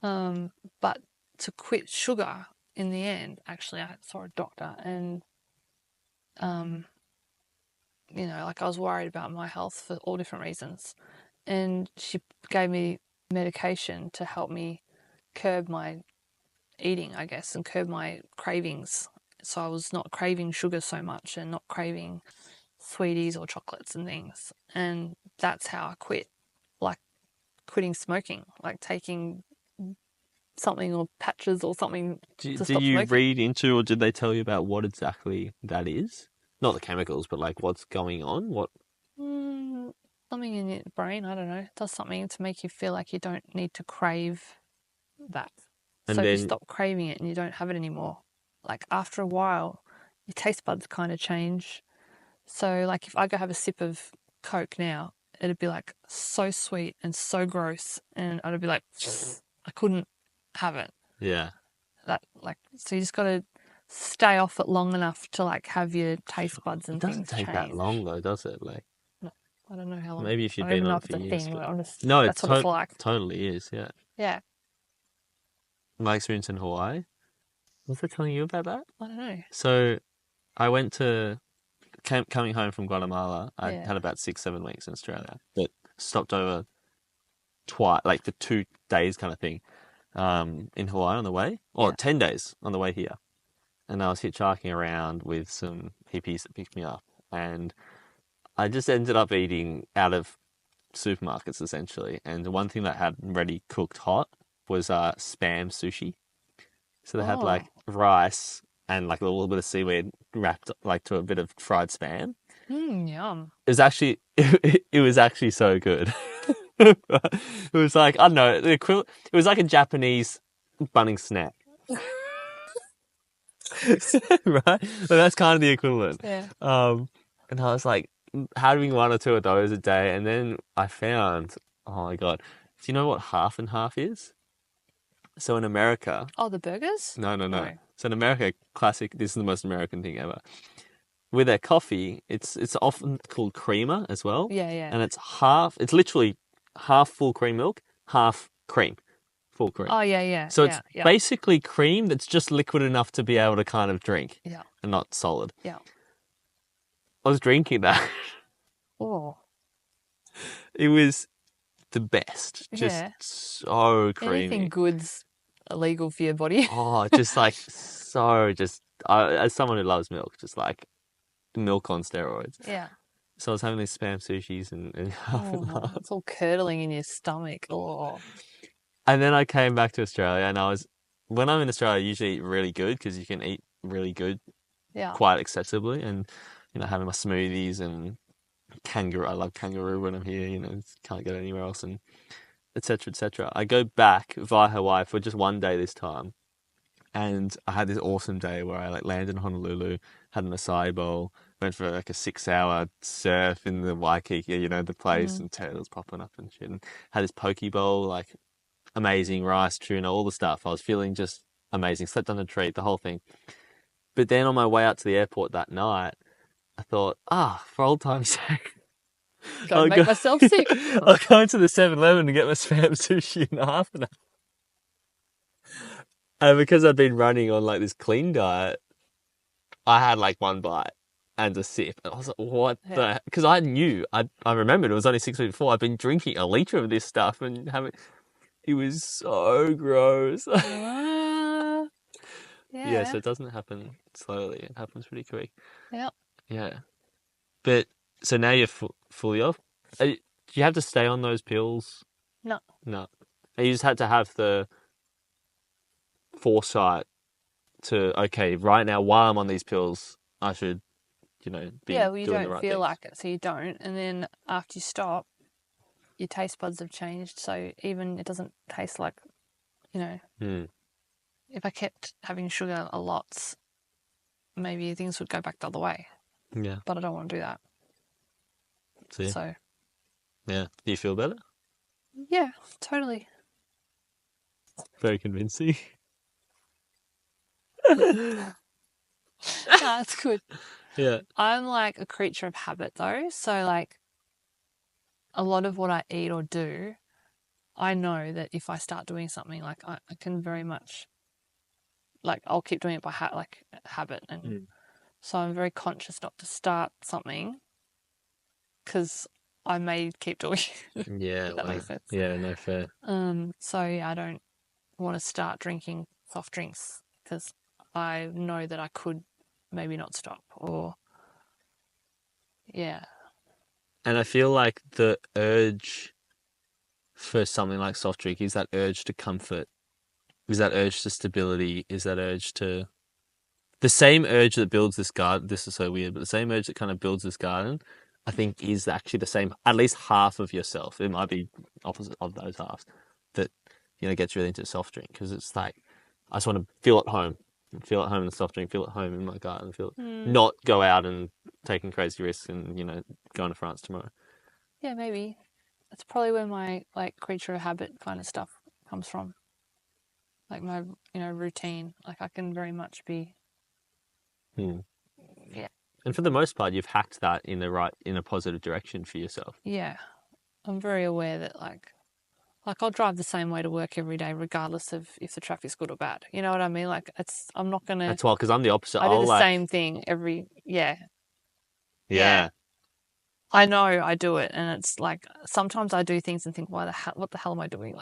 But to quit sugar, in the end, actually, I saw a doctor and, like, I was worried about my health for all different reasons. And she gave me medication to help me curb my eating, I guess, and curb my cravings. So I was not craving sugar so much and not craving sweeties or chocolates and things. And that's how I quit, like quitting smoking, like taking something or patches or something to stop you smoking. Read into, or did they tell you about what exactly that is? Not the chemicals, but like what's going on? What? Something in your brain, I don't know. It does something to make you feel like you don't need to crave that. And so if you stop craving it and you don't have it anymore, like after a while, your taste buds kind of change. So like if I go have a sip of Coke now, it'd be like so sweet and so gross, and I'd be like, I couldn't have it. Yeah. So you just got to stay off it long enough to like have your taste buds and things change. It doesn't take that long though, does it? Like, no, I don't know how long. Maybe if you've been on it for years. No, that's what it's like. Totally is, yeah. Yeah. My experience in Hawaii. Was I telling you about that? I don't know. So I went to, coming home from Guatemala, I had about 6-7 weeks in Australia, but stopped over twice, like for 2 days kind of thing, in Hawaii on the way, or 10 days on the way here. And I was hitchhiking around with some hippies that picked me up, and I just ended up eating out of supermarkets essentially. And the one thing that had ready cooked hot was spam sushi. So they had like rice and like a little bit of seaweed wrapped like to a bit of fried spam. Yum. It was actually it was actually so good. It was like, I don't know, the equivalent. It was like a Japanese Bunnings snack. Right? So that's kind of the equivalent. Yeah. And I was like having 1 or 2 of those a day, and then I found, oh my God, do you know what half and half is? So in America... Oh, the burgers? No. So in America, classic, this is the most American thing ever. With their coffee, it's often called creamer as well. Yeah. And it's literally half full cream milk, half cream, full cream. Oh, yeah. So it's yeah. basically cream that's just liquid enough to be able to kind of drink. Yeah. And not solid. Yeah. I was drinking that. Oh. It was the best. Just Yeah. so creamy. Anything good's illegal for your body. Oh, just like so just as someone who loves milk, just like milk on steroids. Yeah. So I was having these spam sushis and half and half. It's all curdling in your stomach. Oh. And then I came back to Australia and when I'm in Australia, I usually eat really good because you can eat really good Yeah. quite accessibly. And, having my smoothies and kangaroo. I love kangaroo when I'm here, can't get anywhere else, and et cetera, et cetera. I go back via Hawaii for just one day this time. And I had this awesome day where I landed in Honolulu, had an acai bowl, went for a 6-hour surf in the Waikiki, the place, and turtles popping up and shit. And had this poke bowl, amazing rice, tuna, all the stuff. I was feeling just amazing. Slept on a tree, the whole thing. But then on my way out to the airport that night, I thought, for old time's sake, I'll make myself sick. I'll go into the 7-Eleven and get my spam sushi in half an hour. And because I'd been running on this clean diet, I had one bite and a sip. And I was like, what the? Because I knew, I remembered it was only 6 weeks before. I'd been drinking a litre of this stuff and it was so gross. Yeah, so it doesn't happen slowly. It happens pretty quick. Yeah. Yeah. But, so now you're fully off? Do you have to stay on those pills? No. No. You just had to have the foresight to, okay, right now, while I'm on these pills, I should, be doing the right things. You don't feel like it, so you don't. And then after you stop, your taste buds have changed, so even it doesn't taste like, if I kept having sugar a lot, maybe things would go back the other way. Yeah. But I don't want to do that. See? So. Yeah. Do you feel better? Yeah, totally. Very convincing. That's good. Yeah. I'm a creature of habit though. So a lot of what I eat or do, I know that if I start doing something, I can very much, I'll keep doing it by habit. And so I'm very conscious not to start something because I may keep doing it. Yeah. If that makes sense. Yeah, no, fair. So I don't want to start drinking soft drinks because I know that I could maybe not stop or, yeah. And I feel like the urge for something like soft drink is that urge to comfort, is that urge to stability, is that urge to... The same urge that builds this garden, this is so weird, but the same urge that kind of builds this garden, I think is actually the same, at least half of yourself. It might be opposite of those halves that, gets really into soft drink because it's I just want to feel at home in the soft drink, feel at home in my garden, not go out and taking crazy risks and, going to France tomorrow. Yeah, maybe. That's probably where my creature of habit kind of stuff comes from. My, routine. I can very much be. Yeah. And for the most part, you've hacked that in a positive direction for yourself. Yeah. I'm very aware that I'll drive the same way to work every day, regardless of if the traffic's good or bad. You know what I mean? I'm not going to... That's why, because I'm the opposite. I do the same thing yeah. I know I do it. And it's sometimes I do things and think, what the hell am I doing?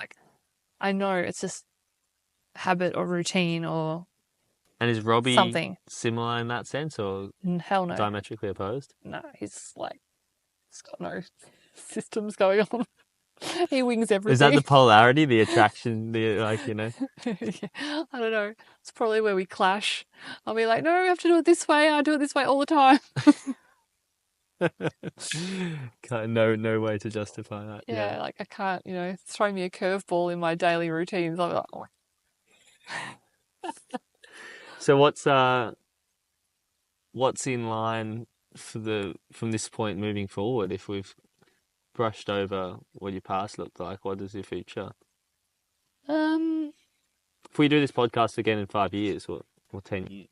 I know it's just habit or routine or... And is Robbie something similar in that sense or hell no. Diametrically opposed? No, he's got no systems going on. He wings everything. Is that the polarity, the attraction, Yeah, I don't know. It's probably where we clash. I'll be like, no, we have to do it this way. I do it this way all the time. No way to justify that. Yeah, I can't, throw me a curveball in my daily routines. I'm like, oh. So what's in line from this point moving forward? If we've brushed over what your past looked like, what is your future? If we do this podcast again in 5 years or 10 years,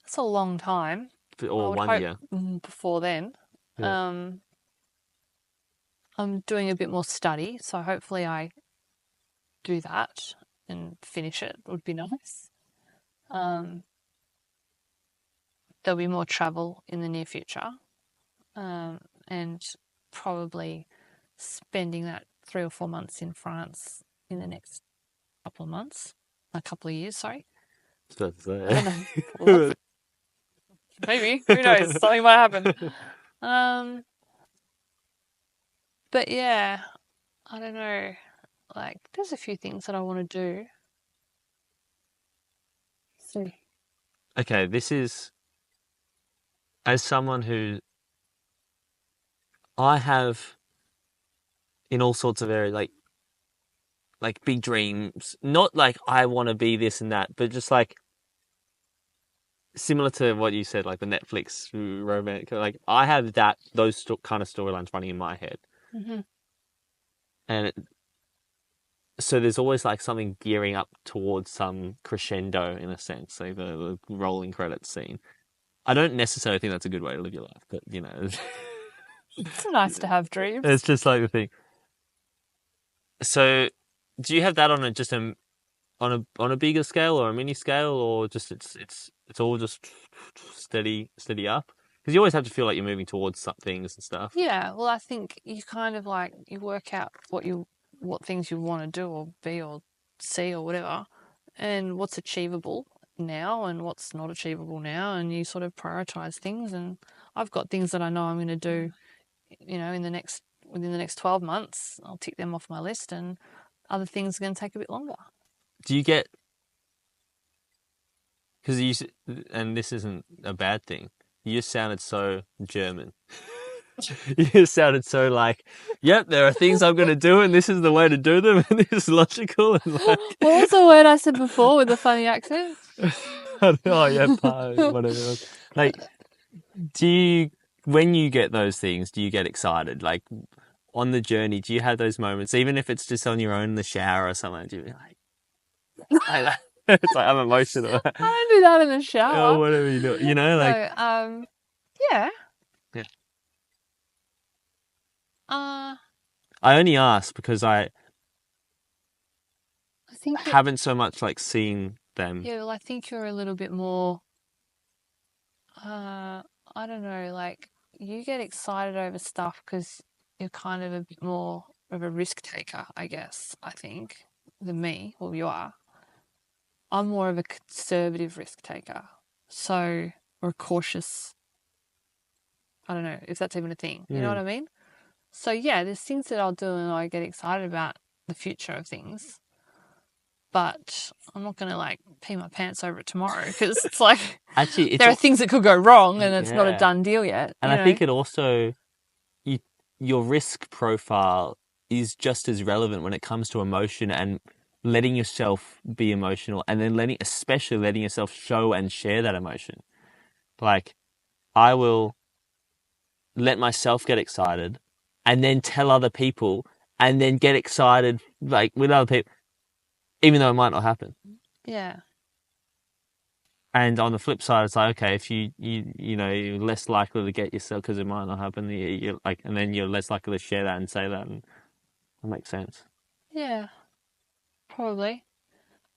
that's a long time. Or 1 year before then. Yeah. I'm doing a bit more study, so hopefully I do that and finish it. Would be nice. There'll be more travel in the near future, and probably spending that 3 or 4 months in France in the next couple of years, sorry. So to I don't say. know. Well, maybe. Who knows? Something might happen. But yeah, I don't know. Like, there's a few things that I want to do. So, Okay, this is as someone who I have in all sorts of areas, like big dreams. Not like I want to be this and that, but just like similar to what you said, like the Netflix romantic. Like I have those kind of storylines running in my head, and so there's always like something gearing up towards some crescendo in a sense, like the rolling credits scene. I don't necessarily think that's a good way to live your life, but it's nice to have dreams. it's just like the thing. So, do you have that on on a bigger scale or a mini scale, or just it's all just steady up? Because you always have to feel like you're moving towards some things and stuff. Yeah, well, I think you kind of like you work out what things you want to do or be or see or whatever, and what's achievable now and what's not achievable now, and you sort of prioritize things. And I've got things that I know I'm going to do, within the next 12 months. I'll tick them off my list, and other things are going to take a bit longer. Do you get? Because and this isn't a bad thing. You just sounded so German. You just sounded so like, yep, there are things I'm going to do, and this is the way to do them, and this is logical. And like, What was the word I said before with the funny accent? oh yeah, whatever. Like, when you get those things, do you get excited? Like on the journey, do you have those moments, even if it's just on your own in the shower or something? Do you be like it's like I'm emotional. I don't do that in the shower. Or whatever you do, like yeah. yeah. I I only ask because I think haven't so much like seen them. Yeah, well, I think you're a little bit more. I don't know. Like you get excited over stuff because you're kind of a bit more of a risk taker, I guess. I think than me. Well, you are. I'm more of a conservative risk taker, or cautious. I don't know if that's even a thing. You know what I mean? So yeah, there's things that I'll do and I get excited about the future of things. But I'm not going to like pee my pants over it tomorrow because it's like Actually, there are things that could go wrong and it's not a Yeah. done deal yet. And I think it also your risk profile is just as relevant when it comes to emotion and letting yourself be emotional, and then especially letting yourself show and share that emotion. Like I will let myself get excited and then tell other people and then get excited like with other people, even though it might not happen. Yeah. And on the flip side, it's like, okay, if you're less likely to get yourself because it might not happen. You're like, and then you're less likely to share that and say that, and that makes sense. Yeah. Probably.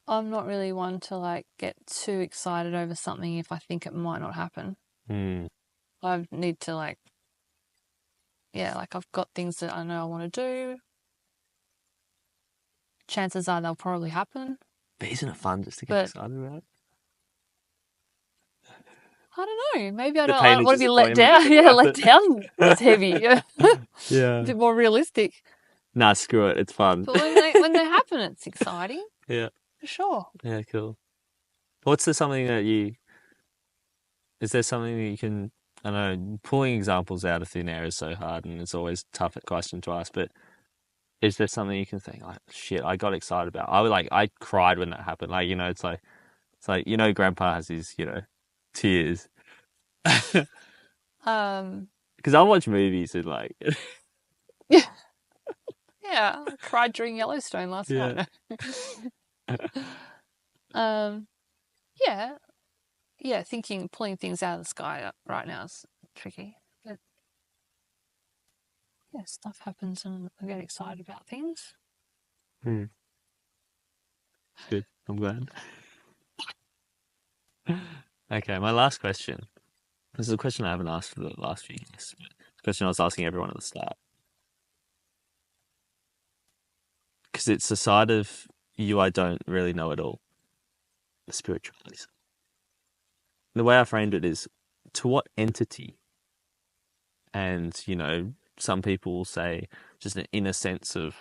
I'm not really one to like get too excited over something if I think it might not happen. I need to like I've got things that I know I want to do. Chances are they'll probably happen. But isn't it fun just to get excited about it? I don't know. Maybe I The don't pain want of to be let disappointment. down. Yeah, let down. It's heavy. Yeah. A bit more realistic. Nah, screw it. It's fun. But when they happen, it's exciting. Yeah. For sure. Yeah, cool. Is there something that you can, I don't know, pulling examples out of thin air is so hard and it's always a tough question to ask, but is there something you can think, like, shit, I got excited about? I cried when that happened. Like, it's like, Grandpa has his, tears. Because I watch movies and like, yeah, I cried during Yellowstone last night. Yeah, pulling things out of the sky right now is tricky. But yeah, stuff happens and I get excited about things. Good. I'm glad. Okay, my last question. This is a question I haven't asked for the last few years. But it's a question I was asking everyone at the start. Because it's a side of you I don't really know at all. The spirituality. The way I framed it is, to what entity? And, some people will say just an inner sense of,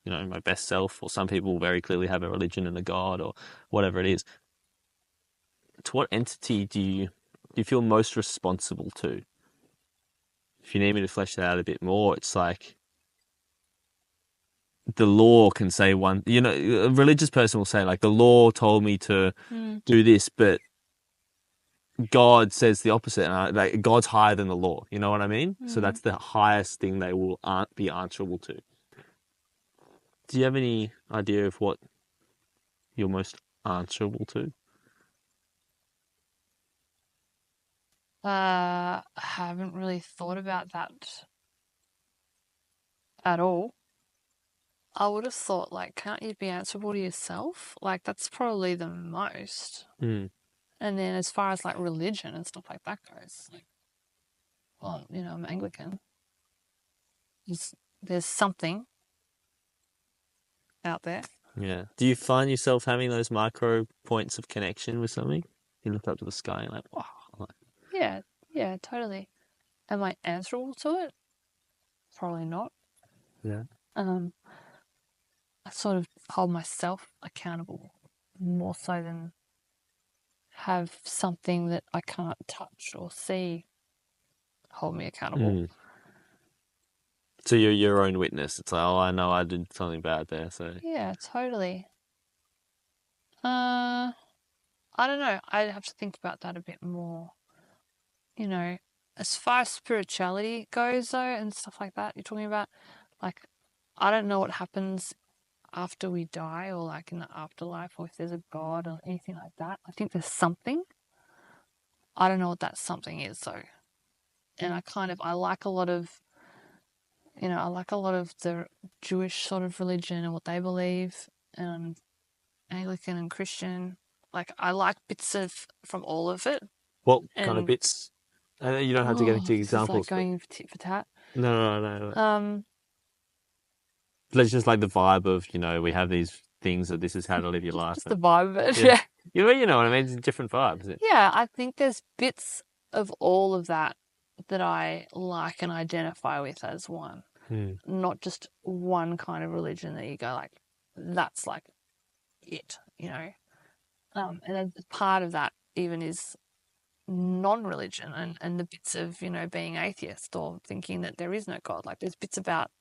my best self, or some people very clearly have a religion and a God or whatever it is. To what entity do you feel most responsible to? If you need me to flesh that out a bit more, it's like the law can say one, a religious person will say, like, the law told me to do this, but God says the opposite, and like, God's higher than the law. You know what I mean? So that's the highest thing they will be answerable to. Do you have any idea of what you're most answerable to? I haven't really thought about that at all. I would have thought, like, can't you be answerable to yourself? Like, that's probably the most. Mm. And then as far as, like, religion and stuff like that goes, like, well, I'm Anglican. There's something out there. Yeah. Do you find yourself having those micro points of connection with something? You look up to the sky and like, wow. Yeah, totally. Am I answerable to it? Probably not. Yeah. I sort of hold myself accountable more so than have something that I can't touch or see hold me accountable. So you're your own witness. It's like, oh, I know I did something bad there. So Yeah, totally. I don't know. I'd have to think about that a bit more. As far as spirituality goes, though, and stuff like that, you're talking about, like, I don't know what happens after we die, or like in the afterlife, or if there's a God or anything like that. I think there's something. I don't know what that something is, though. And I like a lot of, the Jewish sort of religion and what they believe, and Anglican and Christian. Like, I like bits from all of it. what kind of bits? You don't have to get into This is like examples. going for tit for tat. No. It's just like the vibe of, we have these things that this is how to live your life. Just the vibe of it, yeah. You know what I mean? It's different vibes. Yeah, I think there's bits of all of that I like and identify with as one. Not just one kind of religion that you go, like, that's like it, And then part of that even is non-religion and the bits of, being atheist or thinking that there is no God. Like, there's bits about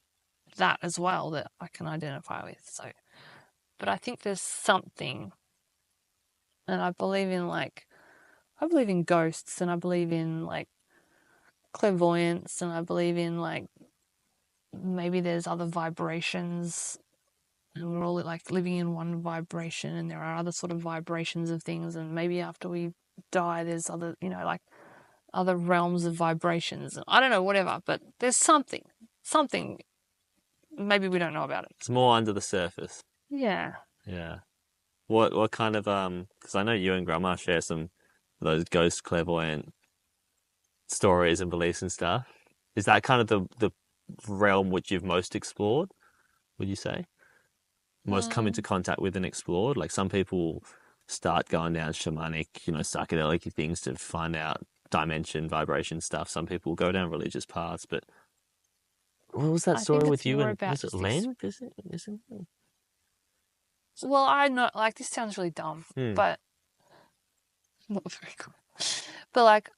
that as well that I can identify with. So, but I think there's something, and I believe in ghosts, and I believe in, like, clairvoyance, and I believe in, like, maybe there's other vibrations, and we're all, like, living in one vibration, and there are other sort of vibrations of things, and maybe after we die there's other, like, other realms of vibrations. I don't know, whatever, but there's something maybe we don't know about it. It's more under the surface. Yeah. What kind of because I know you and Grandma share some of those ghost clairvoyant stories and beliefs and stuff. Is that kind of the realm which you've most explored, would you say? Most come into contact with and explored? Like, some people start going down shamanic, psychedelic things to find out dimension, vibration stuff. Some people go down religious paths, but what was that story with you and was it Len? Is it? Well, I know, like, this sounds really dumb, but not very cool. But, like,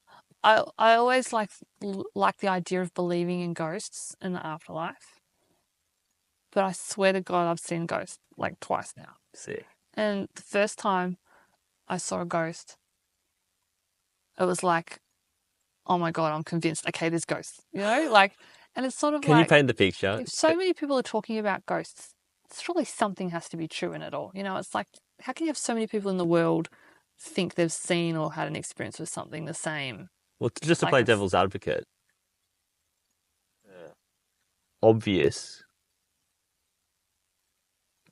I always like the idea of believing in ghosts in the afterlife. But I swear to God, I've seen ghosts like twice now. Sick. And the first time I saw a ghost, it was like, oh my God, I'm convinced. Okay, there's ghosts, like, and it's sort of Can you paint the picture? If so many people are talking about ghosts, surely something has to be true in it all. It's like, how can you have so many people in the world think they've seen or had an experience with something the same? Well, just to play devil's advocate, obvious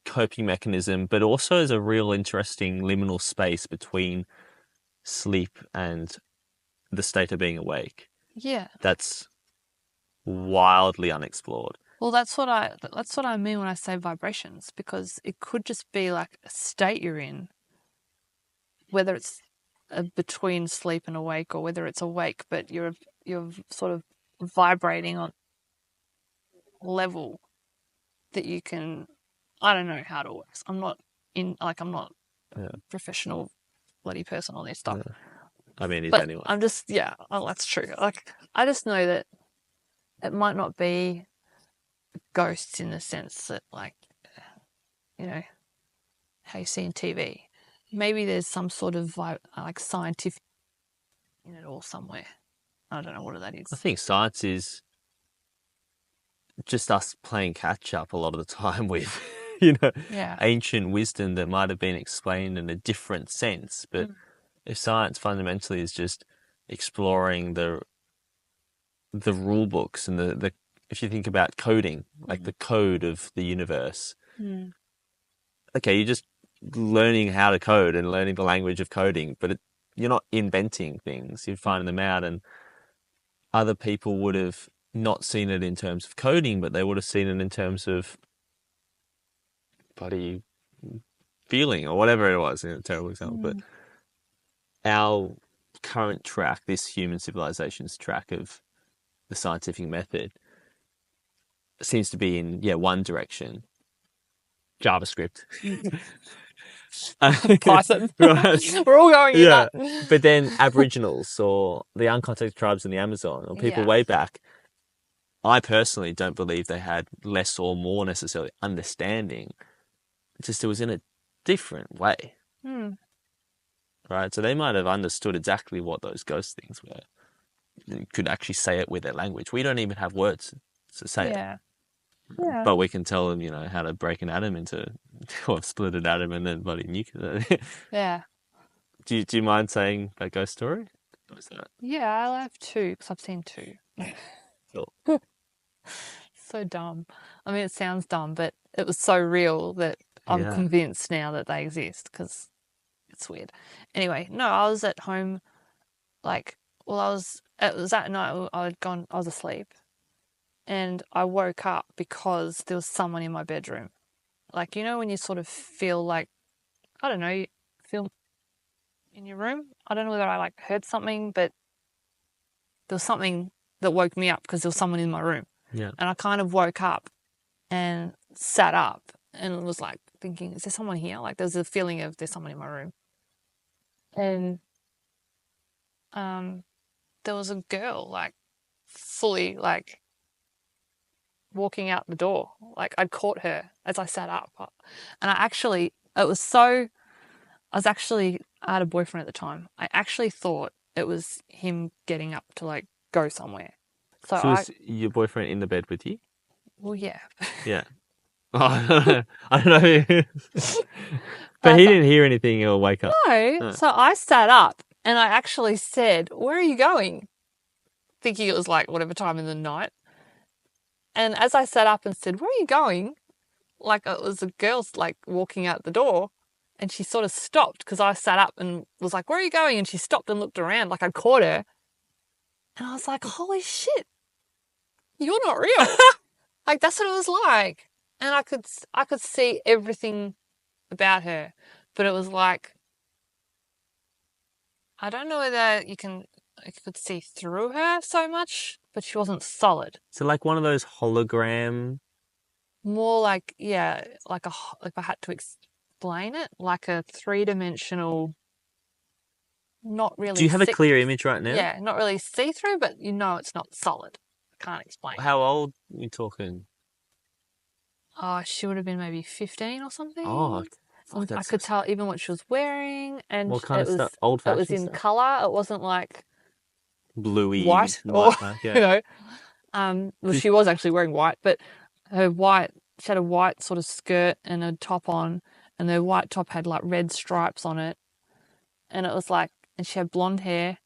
coping mechanism, but also as a real interesting liminal space between sleep and the state of being awake. Yeah. That's wildly unexplored. Well, that's what I mean when I say vibrations, because it could just be like a state you're in, whether it's between sleep and awake, or whether it's awake but you're sort of vibrating on a level that you can. I don't know how it works. I'm not a professional bloody person on this stuff. Yeah. I mean, is But anyone? I'm just, oh, that's true. Like, I just know that it might not be ghosts in the sense that, like, you know, how you see in TV. Maybe there's some sort of like scientific in it all somewhere. I don't know what that is. I think science is just us playing catch up a lot of the time with, ancient wisdom that might have been explained in a different sense. But if science fundamentally is just exploring the rule books and the if you think about coding, like the code of the universe, okay, you're just learning how to code and learning the language of coding, but you're not inventing things. You're finding them out, and other people would have not seen it in terms of coding, but they would have seen it in terms of bloody feeling or whatever it was. A terrible example, but our current track, this human civilization's track of the scientific method, seems to be in one direction: JavaScript. Python. Right. We're all going in that. But then Aboriginals or the uncontacted tribes in the Amazon or people way back, I personally don't believe they had less or more necessarily understanding. It's just it was in a different way. Right? So they might have understood exactly what those ghost things were. They could actually say it with their language. We don't even have words to say it. Yeah. But we can tell them, how to break an atom into, or split an atom and then bloody nuclear. Yeah. Do you mind saying that ghost story? Or is that... Yeah, I have two, because I've seen two. Cool. So dumb. I mean, it sounds dumb, but it was so real that I'm convinced now that they exist, because it's weird. Anyway, no, I was at home, it was that night I was asleep, and I woke up because there was someone in my bedroom. Like, when you sort of feel like, I don't know, you feel in your room. I don't know whether I heard something, but there was something that woke me up because there was someone in my room. Yeah. And I kind of woke up and sat up and was thinking, is there someone here? There was a feeling of there's someone in my room. And there was a girl fully walking out the door. I'd caught her as I sat up. And I had a boyfriend at the time. I actually thought it was him getting up to go somewhere. So was your boyfriend in the bed with you? Well, yeah. Yeah. Oh, I don't know. But he didn't hear anything or wake up. No. So I sat up and I actually said, "Where are you going?" Thinking it was whatever time in the night. And as I sat up and said, "Where are you going?" It was a girl walking out the door, and she sort of stopped because I sat up and was like, "Where are you going?" And she stopped and looked around I'd caught her. And I was like, "Holy shit, you're not real." That's what it was like. And I could see everything about her, but it was I don't know whether I could see through her so much, but she wasn't solid. So one of those hologram. More if I had to explain it, like a 3-dimensional, not really. Do you have a clear image right now? Yeah, not really see-through, but it's not solid. I can't explain. How old are you talking? Oh, she would have been maybe 15 or something. Oh, I could tell even what she was wearing, and what kind of stuff? Old-fashioned. It was in colour. It wasn't bluey white or well, she was actually wearing white, but she had a white sort of skirt and a top on, and the white top had red stripes on it, and it was and she had blonde hair,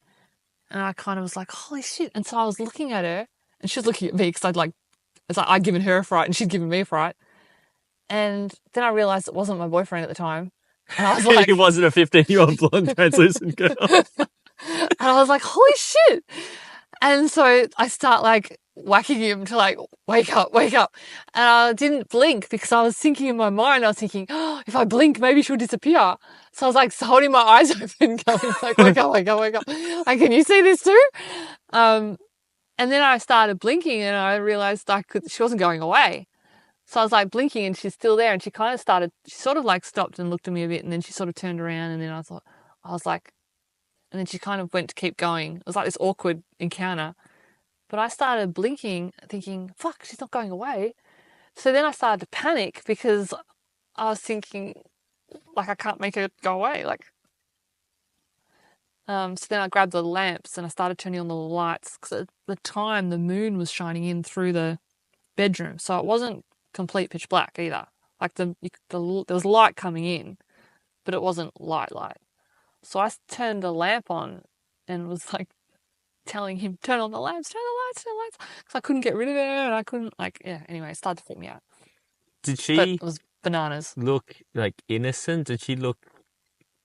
and I kind of was like, holy shit. And so I was looking at her and she was looking at me because I'd It's like I'd given her a fright and she'd given me a fright. And then I realised it wasn't my boyfriend at the time. And I was like... It wasn't a 15-year-old blonde translucent girl. And I was like, holy shit. And so I start like whacking him to like, wake up, wake up. And I didn't blink because I was thinking in my mind, I was thinking, oh, if I blink, maybe she'll disappear. So I was like holding my eyes open, going like, wake up, wake up, wake up. Like, can you see this too? And then I started blinking and I realized she wasn't going away. So I was like blinking and she's still there. And she sort of like stopped and looked at me a bit. And then she sort of turned around and then I was like, and then she kind of went to keep going. It was like this awkward encounter. But I started blinking, thinking, fuck, she's not going away. So then I started to panic because I was thinking, like, I can't make her go away. So then I grabbed the lamps and I started turning on the lights because at the time the moon was shining in through the bedroom. So it wasn't complete pitch black either. Like there was light coming in, but it wasn't light. So I turned the lamp on and was like telling him, turn on the lamps, turn the lights, because I couldn't get rid of her and I couldn't, anyway, it started to freak me out. Did But she it was bananas. look like innocent? Did she look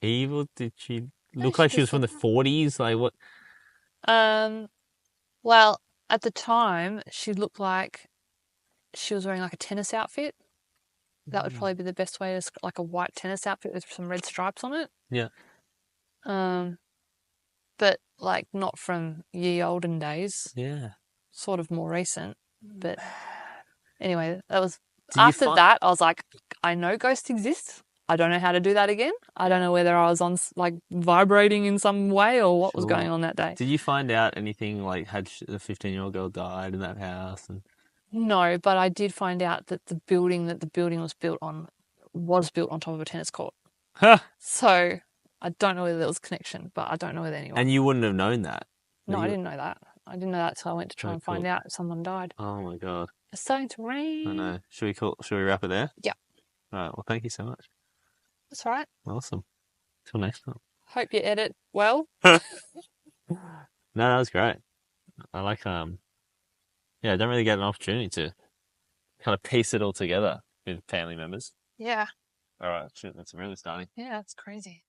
evil? Did she look she like she was just from the 40s? Like what? Well, at the time, she looked like she was wearing like a tennis outfit. That would probably be the best way to like a white tennis outfit with some red stripes on it. Yeah. But like not from ye olden days. Yeah. Sort of more recent. But anyway, that was that I was like, I know ghosts exist. I don't know how to do that again. I don't know whether I was on like vibrating in some way or what was going on that day. Did you find out anything like had the 15-year-old girl died in that house? No, but I did find out that the building was built on top of a tennis court. Huh. So I don't know whether there was a connection, but I don't know whether anyone. And you wouldn't have known that? No, I didn't know that. I didn't know that until I went to try and find out if someone died. Oh my God. It's starting to rain. I know. Should we wrap it there? Yeah. All right. Well, thank you so much. That's all right. Awesome. Till next time. Hope you edit well. No, that was great. I like I don't really get an opportunity to kind of piece it all together with family members. Yeah. All right. Shit, that's really starting. Yeah, that's crazy.